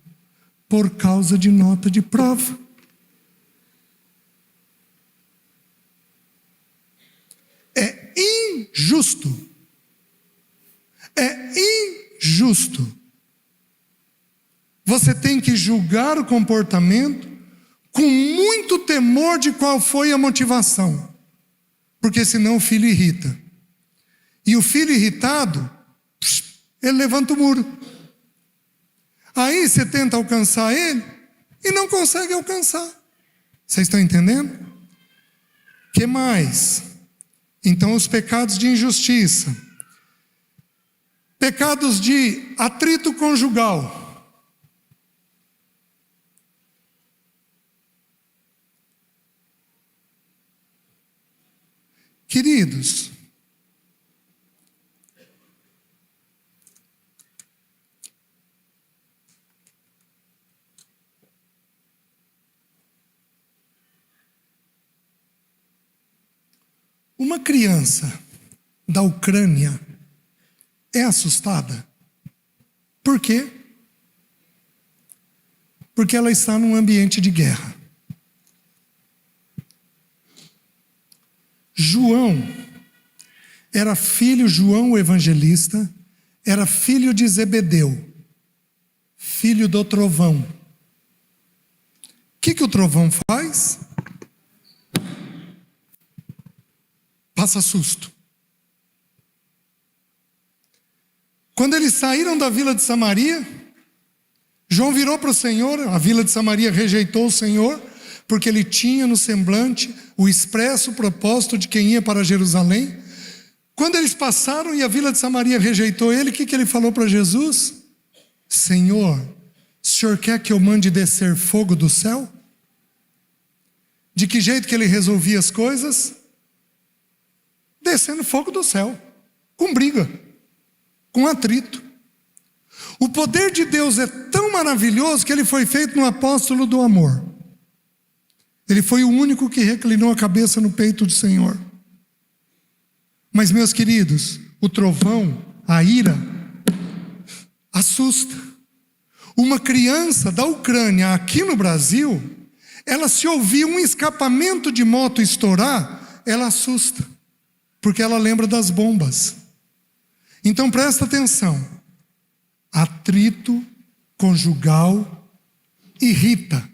por causa de nota de prova. É injusto. É injusto. Você tem que julgar o comportamento com muito temor de qual foi a motivação. Porque senão o filho irrita. E o filho irritado, ele levanta o muro. Aí você tenta alcançar ele e não consegue alcançar. Vocês estão entendendo? Que mais? Então, os pecados de injustiça, pecados de atrito conjugal. Queridos, uma criança da Ucrânia é assustada. Por quê? Porque ela está num ambiente de guerra. João o evangelista, era filho de Zebedeu, filho do trovão. O que o trovão faz? Passa susto. Quando eles saíram da vila de Samaria, João virou para o Senhor, a vila de Samaria rejeitou o Senhor, porque ele tinha no semblante o expresso propósito de quem ia para Jerusalém. Quando eles passaram e a vila de Samaria rejeitou ele, o que ele falou para Jesus? Senhor, o Senhor quer que eu mande descer fogo do céu? De que jeito que ele resolvia as coisas? Descendo fogo do céu, com briga, com atrito. O poder de Deus é tão maravilhoso que ele foi feito no apóstolo do amor. Ele foi o único que reclinou a cabeça no peito do Senhor. Mas, meus queridos, o trovão, a ira, assusta. Uma criança da Ucrânia aqui no Brasil, ela se ouvir um escapamento de moto estourar, ela assusta, porque ela lembra das bombas. Então presta atenção. Atrito conjugal irrita.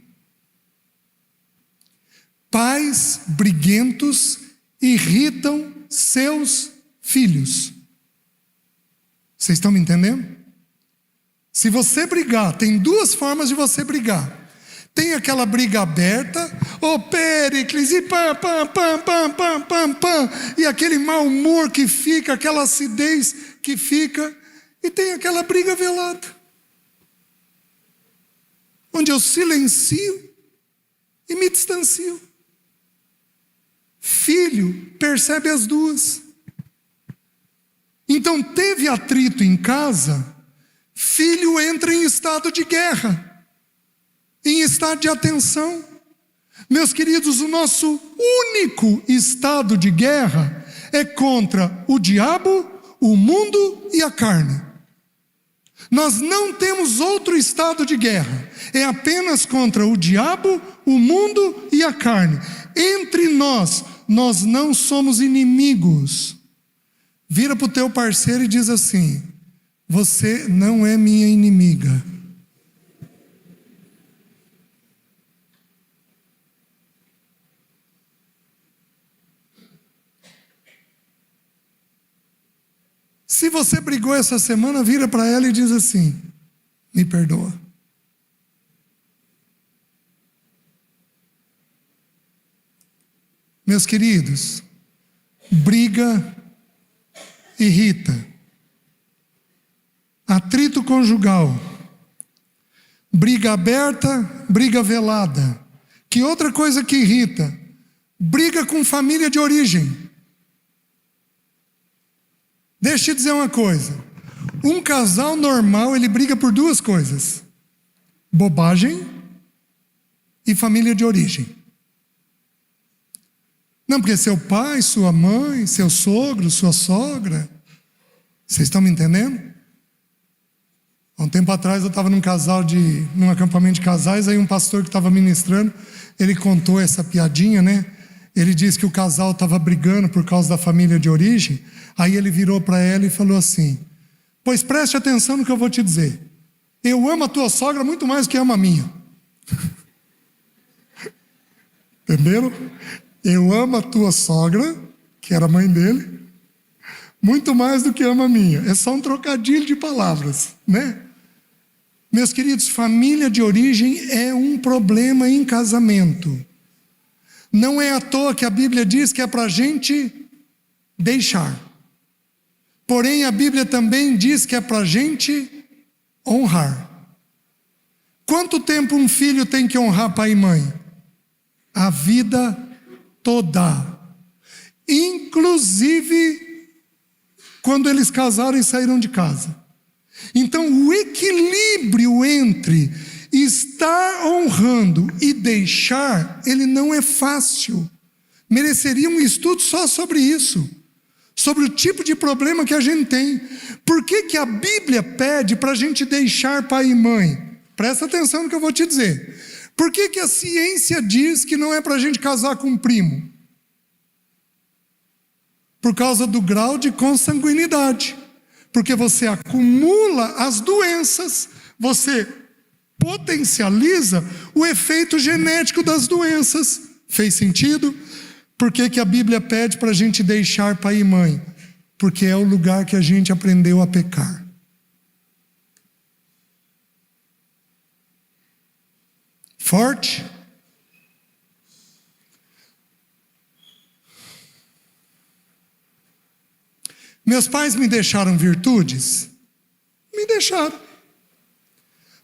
Pais briguentos irritam seus filhos. Vocês estão me entendendo? Se você brigar, tem duas formas de você brigar. Tem aquela briga aberta, ô Péricles, e pam, pam, pam, pam, pam, pam, pam, e aquele mau humor que fica, aquela acidez que fica, e tem aquela briga velada, onde eu silencio e me distancio. Filho percebe as duas. Então teve atrito em casa, filho entra em estado de guerra, em estado de atenção. Meus queridos, o nosso único estado de guerra é contra o diabo, o mundo e a carne. Nós não temos outro estado de guerra, é apenas contra o diabo, o mundo e a carne. Entre nós não somos inimigos. Vira para o teu parceiro e diz assim: você não é minha inimiga. Se você brigou essa semana, vira para ela e diz assim: me perdoa. Meus queridos, briga irrita. Atrito conjugal. Briga aberta, briga velada. Que outra coisa que irrita? Briga com família de origem. Deixa eu te dizer uma coisa. Um casal normal, ele briga por duas coisas: bobagem e família de origem. Não, porque seu pai, sua mãe, seu sogro, sua sogra. Vocês estão me entendendo? Há um tempo atrás eu estava num acampamento de casais, aí um pastor que estava ministrando, ele contou essa piadinha, né? Ele disse que o casal estava brigando por causa da família de origem. Aí ele virou para ela e falou assim: pois preste atenção no que eu vou te dizer. Eu amo a tua sogra muito mais do que amo a minha. Entenderam? Eu amo a tua sogra, que era a mãe dele, muito mais do que ama a minha. É só um trocadilho de palavras, né? Meus queridos, família de origem é um problema em casamento. Não é à toa que a Bíblia diz que é para a gente deixar. Porém, a Bíblia também diz que é para a gente honrar. Quanto tempo um filho tem que honrar pai e mãe? A vida toda. Inclusive, quando eles casaram e saíram de casa. Então, o equilíbrio entre estar honrando e deixar, ele não é fácil. Mereceria um estudo só sobre isso. Sobre o tipo de problema que a gente tem. Por que que a Bíblia pede para a gente deixar pai e mãe? Presta atenção no que eu vou te dizer. Por que que a ciência diz que não é para a gente casar com um primo? Por causa do grau de consanguinidade. Porque você acumula as doenças, você potencializa o efeito genético das doenças. Fez sentido? Por que que a Bíblia pede para a gente deixar pai e mãe? Porque é o lugar que a gente aprendeu a pecar. Forte? Meus pais me deixaram virtudes? Me deixaram.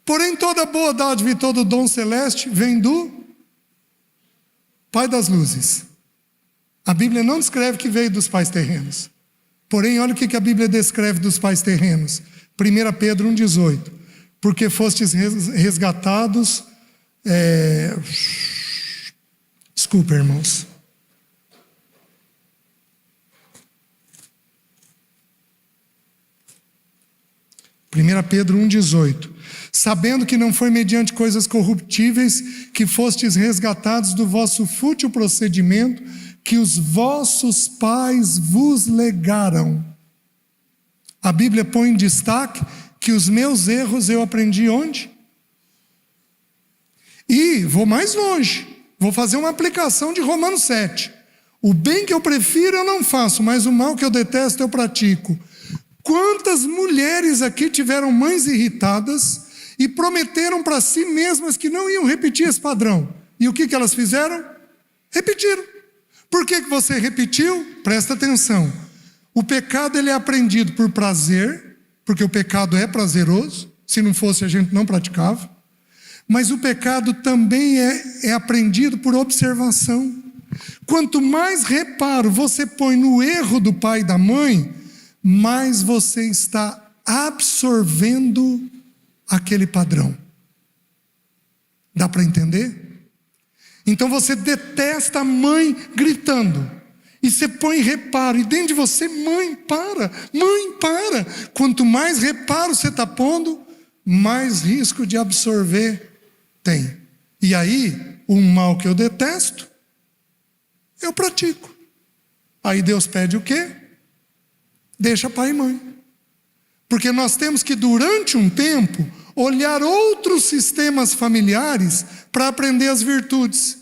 Porém, toda boa dádiva e todo dom celeste vem do Pai das luzes. A Bíblia não descreve que veio dos pais terrenos. Porém, olha o que a Bíblia descreve dos pais terrenos. 1 Pedro 1,18. Porque fostes resgatados... Desculpa, irmãos. Pedro 1,18. Sabendo que não foi mediante coisas corruptíveis que fostes resgatados do vosso fútil procedimento que os vossos pais vos legaram. A Bíblia põe em destaque que os meus erros eu aprendi onde? E vou mais longe, vou fazer uma aplicação de Romanos 7. O bem que eu prefiro eu não faço, mas o mal que eu detesto eu pratico. Quantas mulheres aqui tiveram mães irritadas e prometeram para si mesmas que não iam repetir esse padrão? E o que elas fizeram? Repetiram. Por que você repetiu? Presta atenção. O pecado ele é aprendido por prazer, porque o pecado é prazeroso. Se não fosse, a gente não praticava. Mas o pecado também é aprendido por observação. Quanto mais reparo você põe no erro do pai e da mãe, mais você está absorvendo aquele padrão. Dá para entender? Então você detesta a mãe gritando. E você põe reparo. E dentro de você, mãe, para. Mãe, para. Quanto mais reparo você está pondo, mais risco de absorver tem. E aí, um mal que eu detesto, eu pratico. Aí Deus pede o quê? Deixa pai e mãe. Porque nós temos que, durante um tempo, olhar outros sistemas familiares para aprender as virtudes.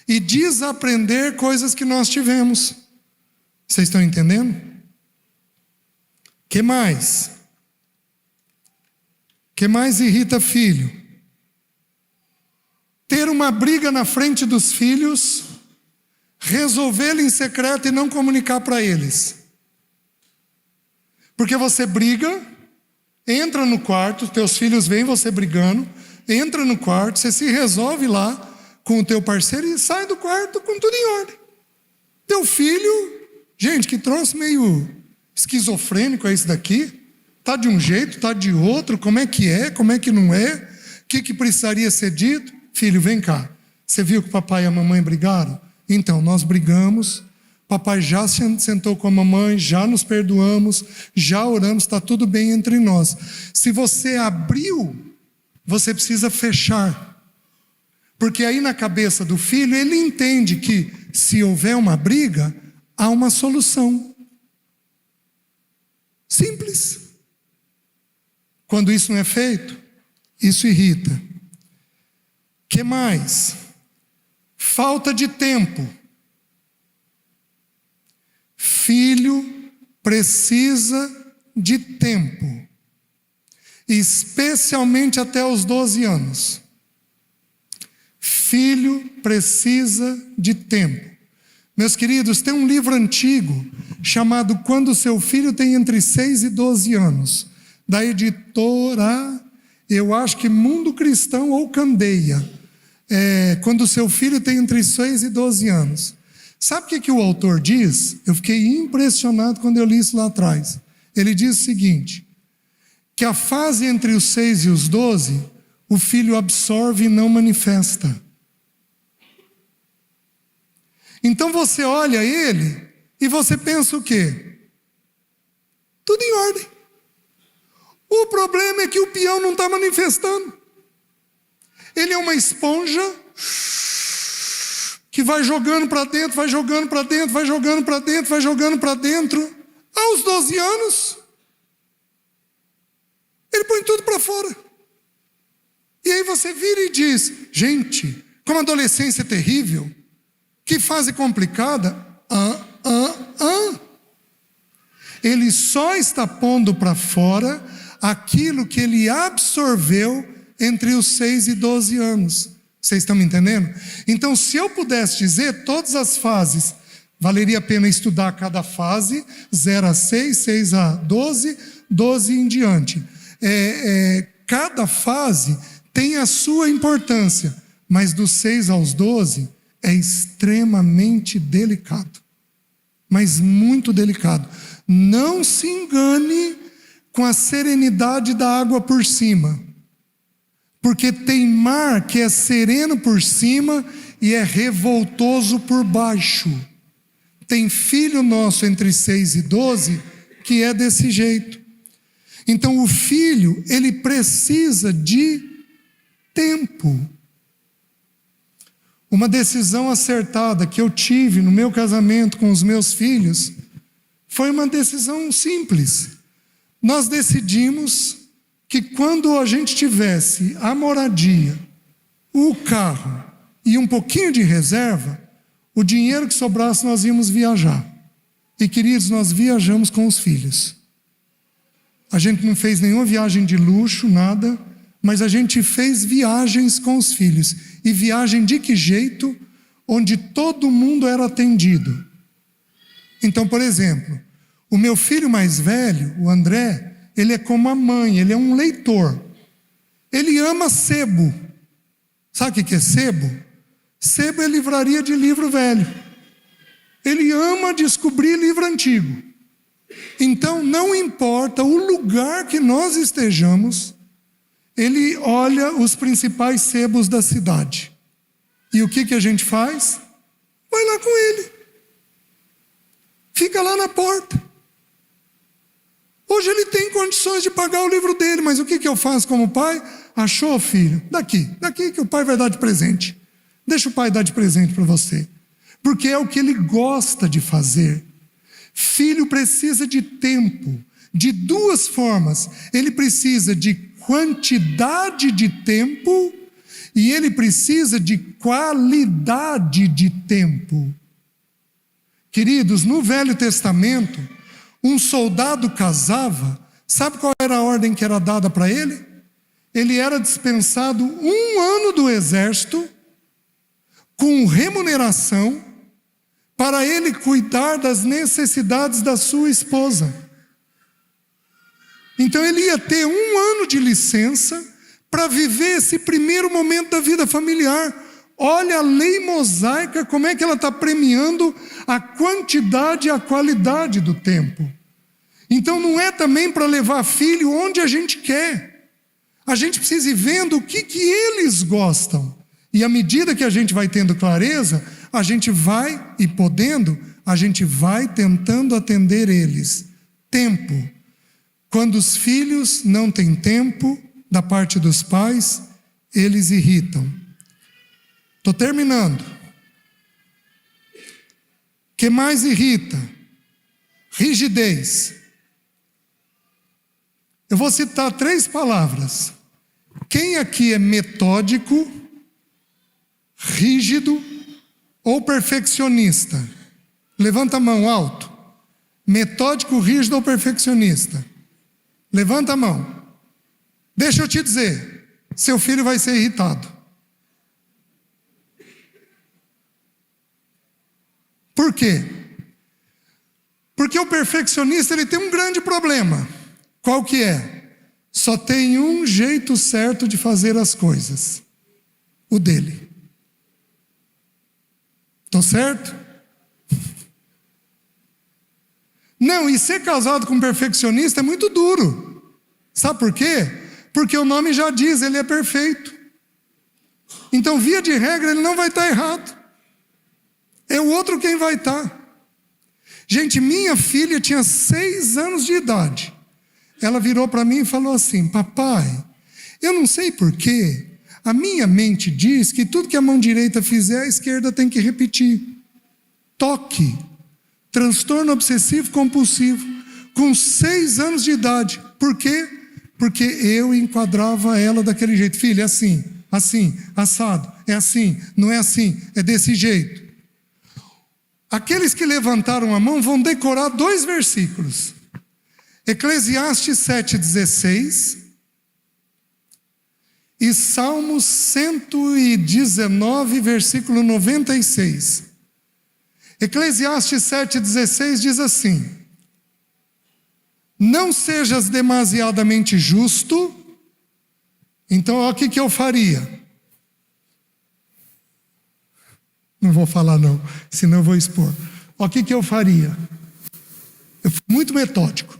E desaprender coisas que nós tivemos. Vocês estão entendendo? Que mais? Que mais irrita filho? Ter uma briga na frente dos filhos, resolvê-la em secreto e não comunicar para eles. Porque você briga, entra no quarto, teus filhos veem você brigando, entra no quarto, você se resolve lá com o teu parceiro e sai do quarto com tudo em ordem. Teu filho, gente, que troço meio esquizofrênico é esse daqui, tá de um jeito, tá de outro, como é que não é, o que precisaria ser dito? Filho, vem cá, você viu que o papai e a mamãe brigaram? Então, nós brigamos, papai já sentou com a mamãe, já nos perdoamos, já oramos, está tudo bem entre nós. Se você abriu, você precisa fechar. Porque aí na cabeça do filho, ele entende que se houver uma briga, há uma solução. Simples. Quando isso não é feito, isso irrita. Que mais? Falta de tempo. Filho precisa de tempo, especialmente até os 12 anos. Filho precisa de tempo. Meus queridos, tem um livro antigo chamado Quando Seu Filho Tem Entre 6 e 12 Anos, da editora, eu acho que Mundo Cristão ou Candeia. Quando seu filho tem entre 6 e 12 anos. Sabe o que o autor diz? Eu fiquei impressionado quando eu li isso lá atrás. Ele diz o seguinte, que a fase entre os 6 e os 12, o filho absorve e não manifesta. Então você olha ele e você pensa o quê? Tudo em ordem. O problema é que o peão não está manifestando. Ele é uma esponja que vai jogando para dentro, vai jogando para dentro, vai jogando para dentro, vai jogando para dentro. Aos 12 anos, ele põe tudo para fora. E aí você vira e diz, gente, como a adolescência é terrível, que fase complicada. Ele só está pondo para fora aquilo que ele absorveu entre os 6 e 12 anos. Vocês estão me entendendo? Então, se eu pudesse dizer todas as fases, valeria a pena estudar cada fase, 0 a 6, 6 a 12, 12 em diante. Cada fase tem a sua importância, mas dos 6 aos 12 é extremamente delicado, mas muito delicado. Não se engane com a serenidade da água por cima, porque tem mar que é sereno por cima e é revoltoso por baixo. Tem filho nosso entre 6 e 12 que é desse jeito. Então o filho, ele precisa de tempo. Uma decisão acertada que eu tive no meu casamento com os meus filhos foi uma decisão simples. Nós decidimos que quando a gente tivesse a moradia, o carro e um pouquinho de reserva, o dinheiro que sobrasse nós íamos viajar. E queridos, nós viajamos com os filhos. A gente não fez nenhuma viagem de luxo, nada, mas a gente fez viagens com os filhos. E viagem de que jeito? Onde todo mundo era atendido. Então, por exemplo, o meu filho mais velho, o André, ele é como a mãe, ele é um leitor. Ele ama sebo. Sabe o que é sebo? Sebo é livraria de livro velho. Ele ama descobrir livro antigo. Então, não importa o lugar que nós estejamos, ele olha os principais sebos da cidade. E o que a gente faz? Vai lá com ele. Fica lá na porta. Hoje ele tem condições de pagar o livro dele, mas o que eu faço como pai? Achou, filho? Daqui que o pai vai dar de presente. Deixa o pai dar de presente para você. Porque é o que ele gosta de fazer. Filho precisa de tempo, de duas formas. Ele precisa de quantidade de tempo e ele precisa de qualidade de tempo. Queridos, no Velho Testamento, um soldado casava, sabe qual era a ordem que era dada para ele? Ele era dispensado 1 ano do exército, com remuneração, para ele cuidar das necessidades da sua esposa. Então ele ia ter 1 ano de licença para viver esse primeiro momento da vida familiar. Olha a lei mosaica, como é que ela está premiando a quantidade e a qualidade do tempo. Então não é também para levar filho onde a gente quer. A gente precisa ir vendo o que eles gostam. E à medida que a gente vai tendo clareza, a gente vai, e podendo, a gente vai tentando atender eles. Tempo. Quando os filhos não têm tempo da parte dos pais, eles irritam. Estou terminando. O que mais irrita? Rigidez. Eu vou citar 3 palavras. Quem aqui é metódico, rígido ou perfeccionista? Levanta a mão alto. Metódico, rígido ou perfeccionista? Levanta a mão. Deixa eu te dizer, seu filho vai ser irritado. Por quê? Porque o perfeccionista ele tem um grande problema. Qual que é? Só tem um jeito certo de fazer as coisas. O dele. Tô certo? Não, e ser casado com um perfeccionista é muito duro. Sabe por quê? Porque o nome já diz, ele é perfeito. Então, via de regra, ele não vai estar errado. É o outro quem vai estar. Gente, minha filha tinha 6 anos de idade. Ela virou para mim e falou assim: papai, eu não sei porquê, a minha mente diz que tudo que a mão direita fizer, a esquerda tem que repetir. Toque. Transtorno obsessivo compulsivo, com 6 anos de idade. Por quê? Porque eu enquadrava ela daquele jeito. Filha, é assim, assim, assado, é assim, não é assim, é desse jeito. Aqueles que levantaram a mão vão decorar 2 versículos. Eclesiastes 7,16 e Salmos 119, versículo 96. Eclesiastes 7,16 diz assim: não sejas demasiadamente justo. Então, olha o que eu faria. Não vou falar não, senão eu vou expor. Olha o que eu faria. Eu fui muito metódico.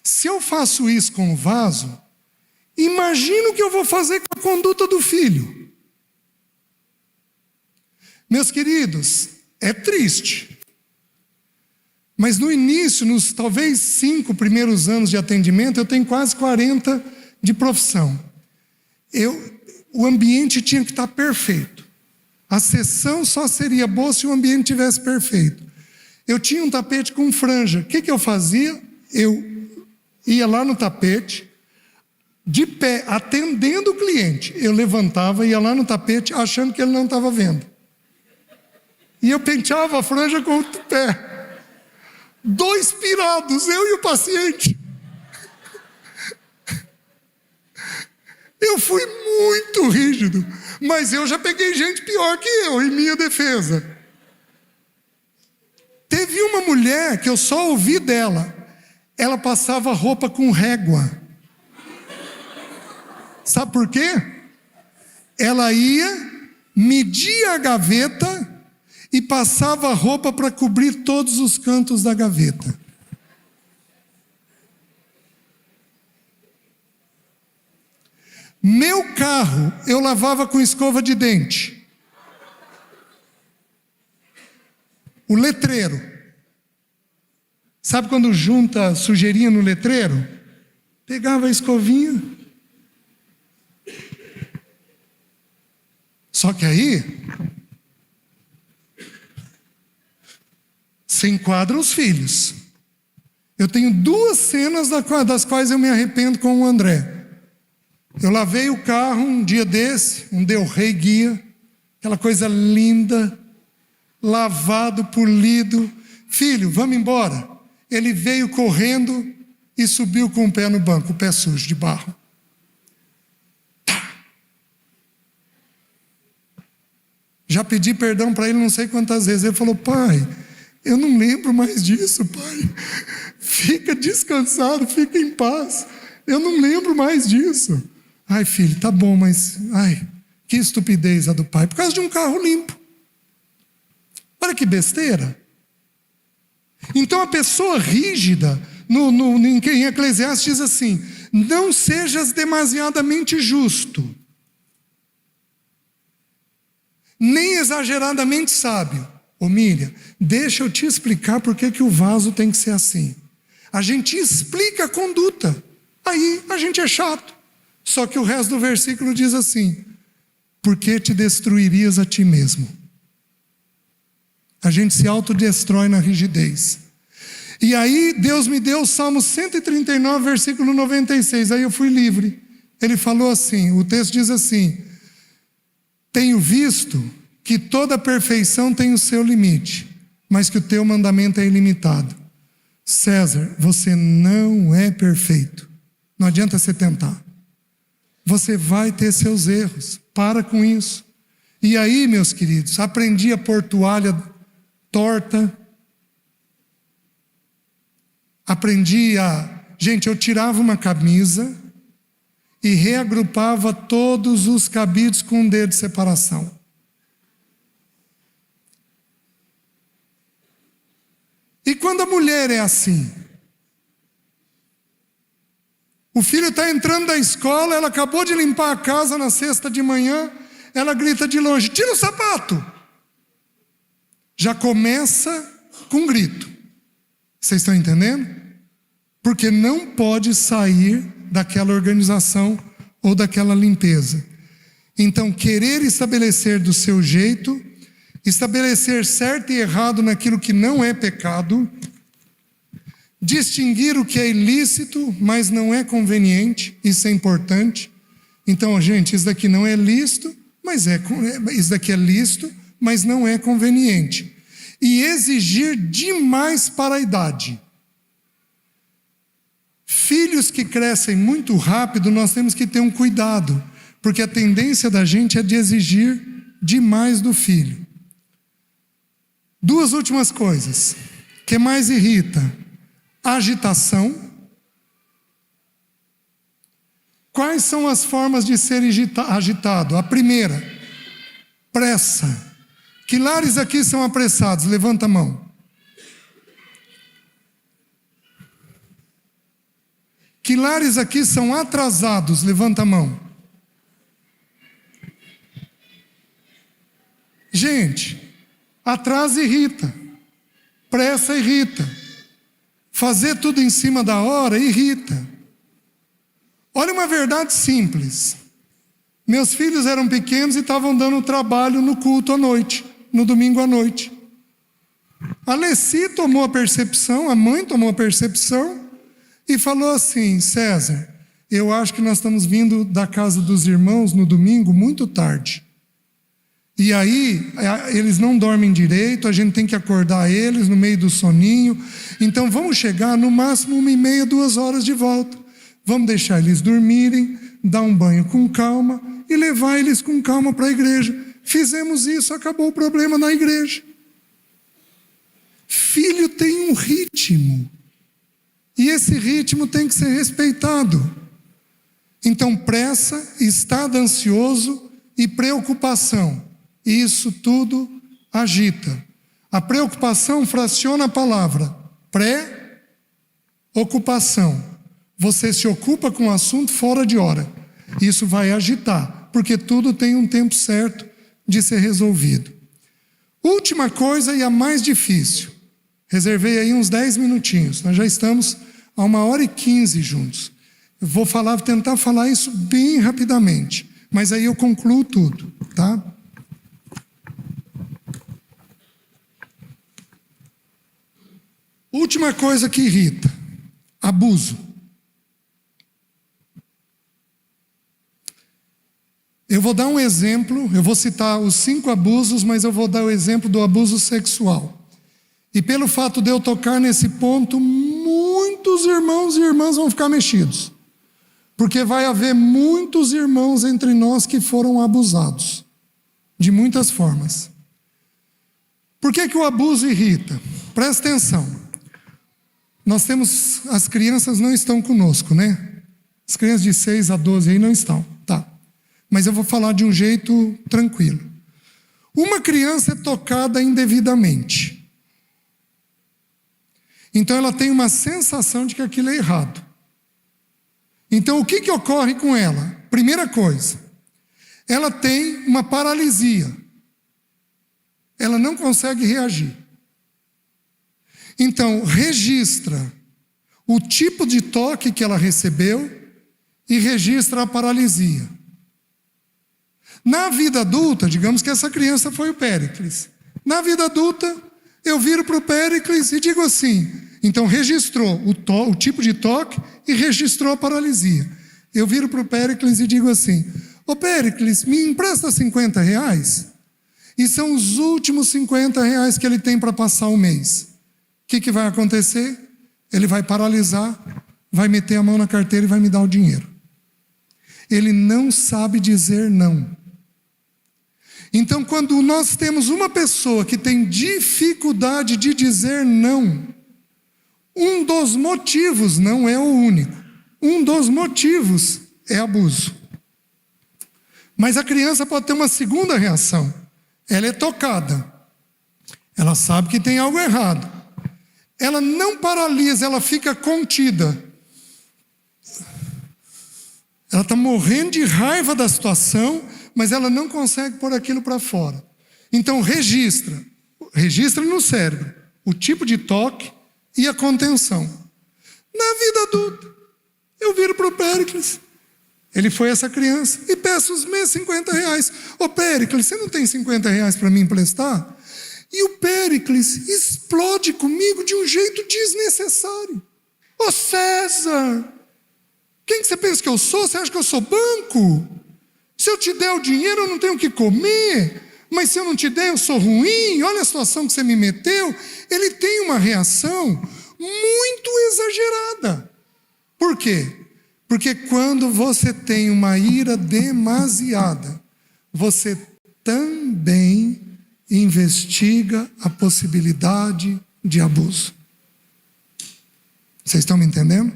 Se eu faço isso com o vaso, imagina o que eu vou fazer com a conduta do filho. Meus queridos, é triste. Mas no início, nos talvez 5 primeiros anos de atendimento, eu tenho quase 40 de profissão. O ambiente tinha que estar perfeito. A sessão só seria boa se o ambiente estivesse perfeito. Eu tinha um tapete com franja. O que eu fazia? Eu ia lá no tapete, de pé, atendendo o cliente. Eu levantava, ia lá no tapete, achando que ele não estava vendo. E eu penteava a franja com o pé. 2 pirados, eu e o paciente. Eu fui muito rígido, mas eu já peguei gente pior que eu, em minha defesa. Teve uma mulher que eu só ouvi dela. Ela passava roupa com régua. Sabe por quê? Ela ia, media a gaveta e passava a roupa para cobrir todos os cantos da gaveta. Meu carro eu lavava com escova de dente. O letreiro. Sabe quando junta sujeirinha no letreiro? Pegava a escovinha. Só que aí se enquadra os filhos. Eu tenho 2 cenas das quais eu me arrependo com o André. Eu lavei o carro um dia desse, um Del Rey guia, aquela coisa linda, lavado, polido. Filho, vamos embora. Ele veio correndo e subiu com o pé no banco, o pé sujo de barro. Já pedi perdão para ele não sei quantas vezes. Ele falou: pai, eu não lembro mais disso, pai. Fica descansado, fica em paz. Eu não lembro mais disso. Ai, filho, tá bom, mas... Ai, que estupidez a do pai. Por causa de um carro limpo. Olha que besteira. Então a pessoa rígida, em Eclesiastes diz assim: não sejas demasiadamente justo, nem exageradamente sábio. Ô Miriam, deixa eu te explicar por que o vaso tem que ser assim. A gente explica a conduta, aí a gente é chato. Só que o resto do versículo diz assim: porque te destruirias a ti mesmo. A gente se autodestrói na rigidez. E aí Deus me deu o Salmo 139, versículo 96, aí eu fui livre. Ele falou assim, o texto diz assim: tenho visto que toda perfeição tem o seu limite, mas que o teu mandamento é ilimitado. César, você não é perfeito. Não adianta você tentar. Você vai ter seus erros. Para com isso. E aí, meus queridos, aprendi a pôr toalha torta. Gente, eu tirava uma camisa e reagrupava todos os cabides com um dedo de separação. E quando a mulher é assim, o filho está entrando da escola, ela acabou de limpar a casa na sexta de manhã, ela grita de longe: tira o sapato! Já começa com grito. Vocês estão entendendo? Porque não pode sair daquela organização ou daquela limpeza. Então, querer estabelecer do seu jeito, estabelecer certo e errado naquilo que não é pecado, distinguir o que é ilícito, mas não é conveniente, isso é importante. Então, gente, isso daqui não é lícito, isso daqui é lícito, mas não é conveniente. E exigir demais para a idade. Filhos que crescem muito rápido, nós temos que ter um cuidado, porque a tendência da gente é de exigir demais do filho. Duas últimas coisas. O que mais irrita? Agitação. Quais são as formas de ser agitado? A primeira, pressa. Que lares aqui são apressados? Levanta a mão. Que lares aqui são atrasados? Levanta a mão. Gente, atraso irrita. Pressa irrita. Fazer tudo em cima da hora irrita. Olha uma verdade simples. Meus filhos eram pequenos e estavam dando trabalho no culto à noite, no domingo à noite. A Leci tomou a percepção, a mãe tomou a percepção e falou assim: César, eu acho que nós estamos vindo da casa dos irmãos no domingo muito tarde. E aí, eles não dormem direito, a gente tem que acordar eles no meio do soninho. Então vamos chegar no máximo 1h30, 2 horas de volta. Vamos deixar eles dormirem, dar um banho com calma e levar eles com calma para a igreja. Fizemos isso, acabou o problema na igreja. Filho tem um ritmo. E esse ritmo tem que ser respeitado. Então, pressa, estado ansioso e preocupação. Isso tudo agita. A preocupação fraciona a palavra pré-ocupação. Você se ocupa com o assunto fora de hora. Isso vai agitar, porque tudo tem um tempo certo de ser resolvido. Última coisa e a mais difícil. Reservei aí uns 10 minutinhos. Nós já estamos a 1h15 juntos. Eu vou tentar falar isso bem rapidamente, mas aí eu concluo tudo, tá? Última coisa que irrita: abuso. Eu vou dar um exemplo, eu vou citar os 5 abusos, mas eu vou dar o exemplo do abuso sexual. E pelo fato de eu tocar nesse ponto, muitos irmãos e irmãs vão ficar mexidos. Porque vai haver muitos irmãos entre nós que foram abusados, de muitas formas. Por que o abuso irrita? Presta atenção. As crianças não estão conosco, né? As crianças de 6 a 12 aí não estão, tá? Mas eu vou falar de um jeito tranquilo. Uma criança é tocada indevidamente. Então ela tem uma sensação de que aquilo é errado. Então o que ocorre com ela? Primeira coisa, ela tem uma paralisia. Ela não consegue reagir. Então registra o tipo de toque que ela recebeu e registra a paralisia. Na vida adulta, digamos que essa criança foi o Péricles. Na vida adulta, eu viro para o Péricles e digo assim: Então registrou o tipo de toque e registrou a paralisia. Eu viro para o Péricles e digo assim: ô Péricles, me empresta R$50? E são os últimos R$50 que ele tem para passar o mês. O que vai acontecer? Ele vai paralisar, vai meter a mão na carteira e vai me dar o dinheiro. Ele não sabe dizer não. Então, quando nós temos uma pessoa que tem dificuldade de dizer não, um dos motivos, não é o único, um dos motivos é abuso. Mas a criança pode ter uma segunda reação. Ela é tocada. Ela sabe que tem algo errado. Ela não paralisa, ela fica contida. Ela está morrendo de raiva da situação, mas ela não consegue pôr aquilo para fora. Então registra no cérebro o tipo de toque e a contenção. Na vida adulta, eu viro para o Péricles, ele foi essa criança, e peço os meus R$50. Ô Péricles, você não tem R$50 para me emprestar? E o Péricles explode comigo de um jeito desnecessário. Ô César, quem que você pensa que eu sou? Você acha que eu sou banco? Se eu te der o dinheiro, eu não tenho o que comer. Mas se eu não te der, eu sou ruim. Olha a situação que você me meteu. Ele tem uma reação muito exagerada. Por quê? Porque quando você tem uma ira demasiada, você também investiga a possibilidade de abuso. Vocês estão me entendendo?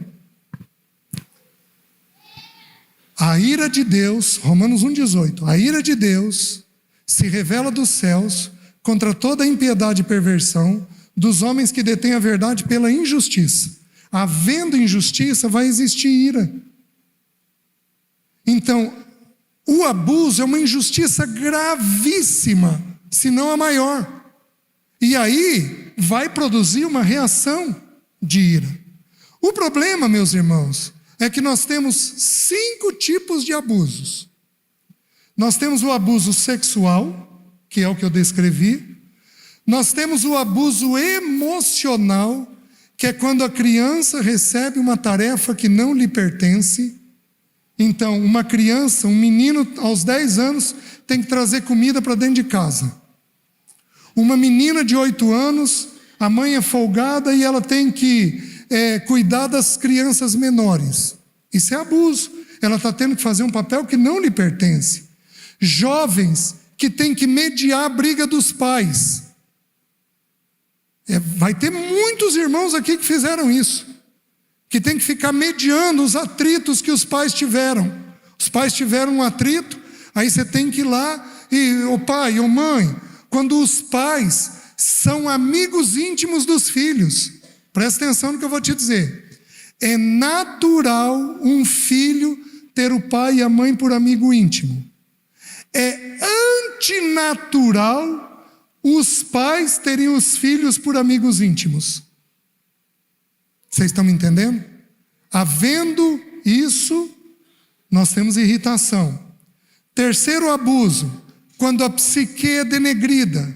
A ira de Deus, Romanos 1,18, a ira de Deus se revela dos céus contra toda a impiedade e perversão dos homens que detêm a verdade pela injustiça. Havendo injustiça, vai existir ira. Então, o abuso é uma injustiça gravíssima, se não a maior. E aí, vai produzir uma reação de ira. O problema, meus irmãos, é que nós temos 5 tipos de abusos. Nós temos o abuso sexual, que é o que eu descrevi. Nós temos o abuso emocional, que é quando a criança recebe uma tarefa que não lhe pertence. Então, uma criança, um menino aos 10 anos, tem que trazer comida para dentro de casa. Uma menina de 8 anos, a mãe é folgada e ela tem que cuidar das crianças menores. Isso é abuso. Ela está tendo que fazer um papel que não lhe pertence. Jovens que têm que mediar a briga dos pais. Vai ter muitos irmãos aqui que fizeram isso, que tem que ficar mediando os atritos que os pais tiveram. Os pais tiveram um atrito, aí você tem que ir lá e, ô pai, ô mãe, quando os pais são amigos íntimos dos filhos, presta atenção no que eu vou te dizer. É natural um filho ter o pai e a mãe por amigo íntimo. É antinatural os pais terem os filhos por amigos íntimos. Vocês estão me entendendo? Havendo isso, nós temos irritação. Terceiro abuso, quando a psique é denegrida.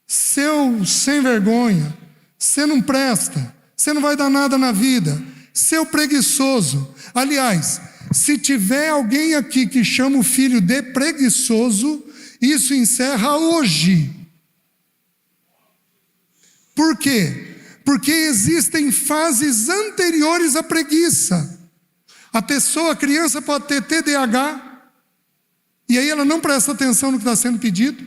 Seu sem vergonha, você não presta, você não vai dar nada na vida, seu preguiçoso. Aliás, se tiver alguém aqui que chama o filho de preguiçoso, isso encerra hoje. Por quê? Porque existem fases anteriores à preguiça. A criança pode ter TDAH, e aí ela não presta atenção no que está sendo pedido.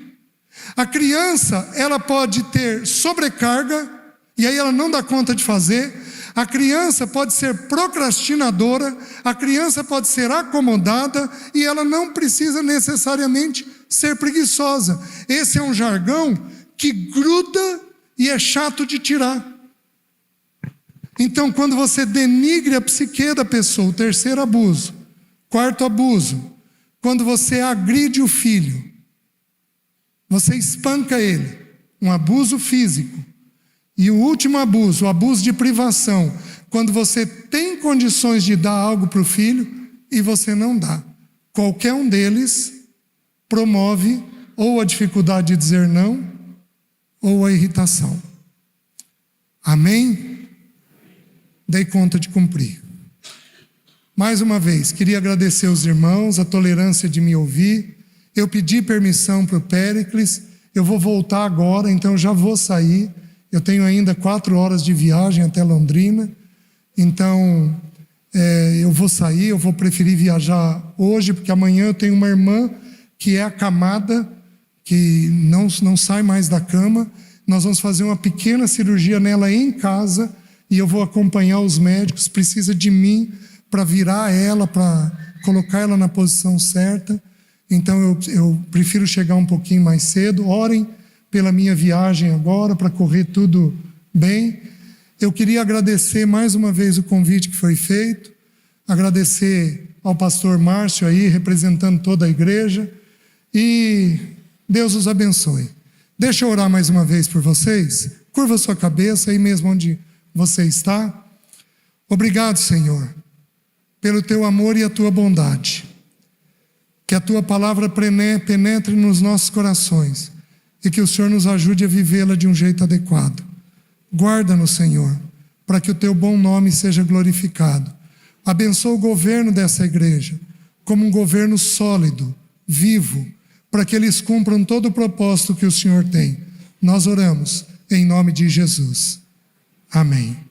A criança, ela pode ter sobrecarga, e aí ela não dá conta de fazer. A criança pode ser procrastinadora, a criança pode ser acomodada, e ela não precisa necessariamente ser preguiçosa. Esse é um jargão que gruda e é chato de tirar. Então, quando você denigre a psique da pessoa, o terceiro abuso. Quarto abuso, quando você agride o filho, você espanca ele, um abuso físico. E o último abuso, o abuso de privação, quando você tem condições de dar algo para o filho e você não dá. Qualquer um deles promove ou a dificuldade de dizer não, ou a irritação. Amém? Dei conta de cumprir. Mais uma vez, queria agradecer aos irmãos a tolerância de me ouvir. Eu pedi permissão para o Péricles, eu vou voltar agora, então eu já vou sair. Eu tenho ainda 4 horas de viagem até Londrina, então eu vou sair, eu vou preferir viajar hoje, porque amanhã eu tenho uma irmã que é acamada, que não sai mais da cama. Nós vamos fazer uma pequena cirurgia nela em casa, e eu vou acompanhar os médicos, precisa de mim para virar ela, para colocar ela na posição certa. Então eu prefiro chegar um pouquinho mais cedo. Orem pela minha viagem agora, para correr tudo bem. Eu queria agradecer mais uma vez o convite que foi feito, agradecer ao pastor Márcio aí, representando toda a igreja, e Deus os abençoe. Deixa eu orar mais uma vez por vocês. Curva sua cabeça aí mesmo onde você está. Obrigado, Senhor, pelo teu amor e a tua bondade. Que a tua palavra penetre nos nossos corações e que o Senhor nos ajude a vivê-la de um jeito adequado. Guarda-nos, Senhor, para que o teu bom nome seja glorificado. Abençoa o governo dessa igreja como um governo sólido, vivo, para que eles cumpram todo o propósito que o Senhor tem. Nós oramos em nome de Jesus. Amém.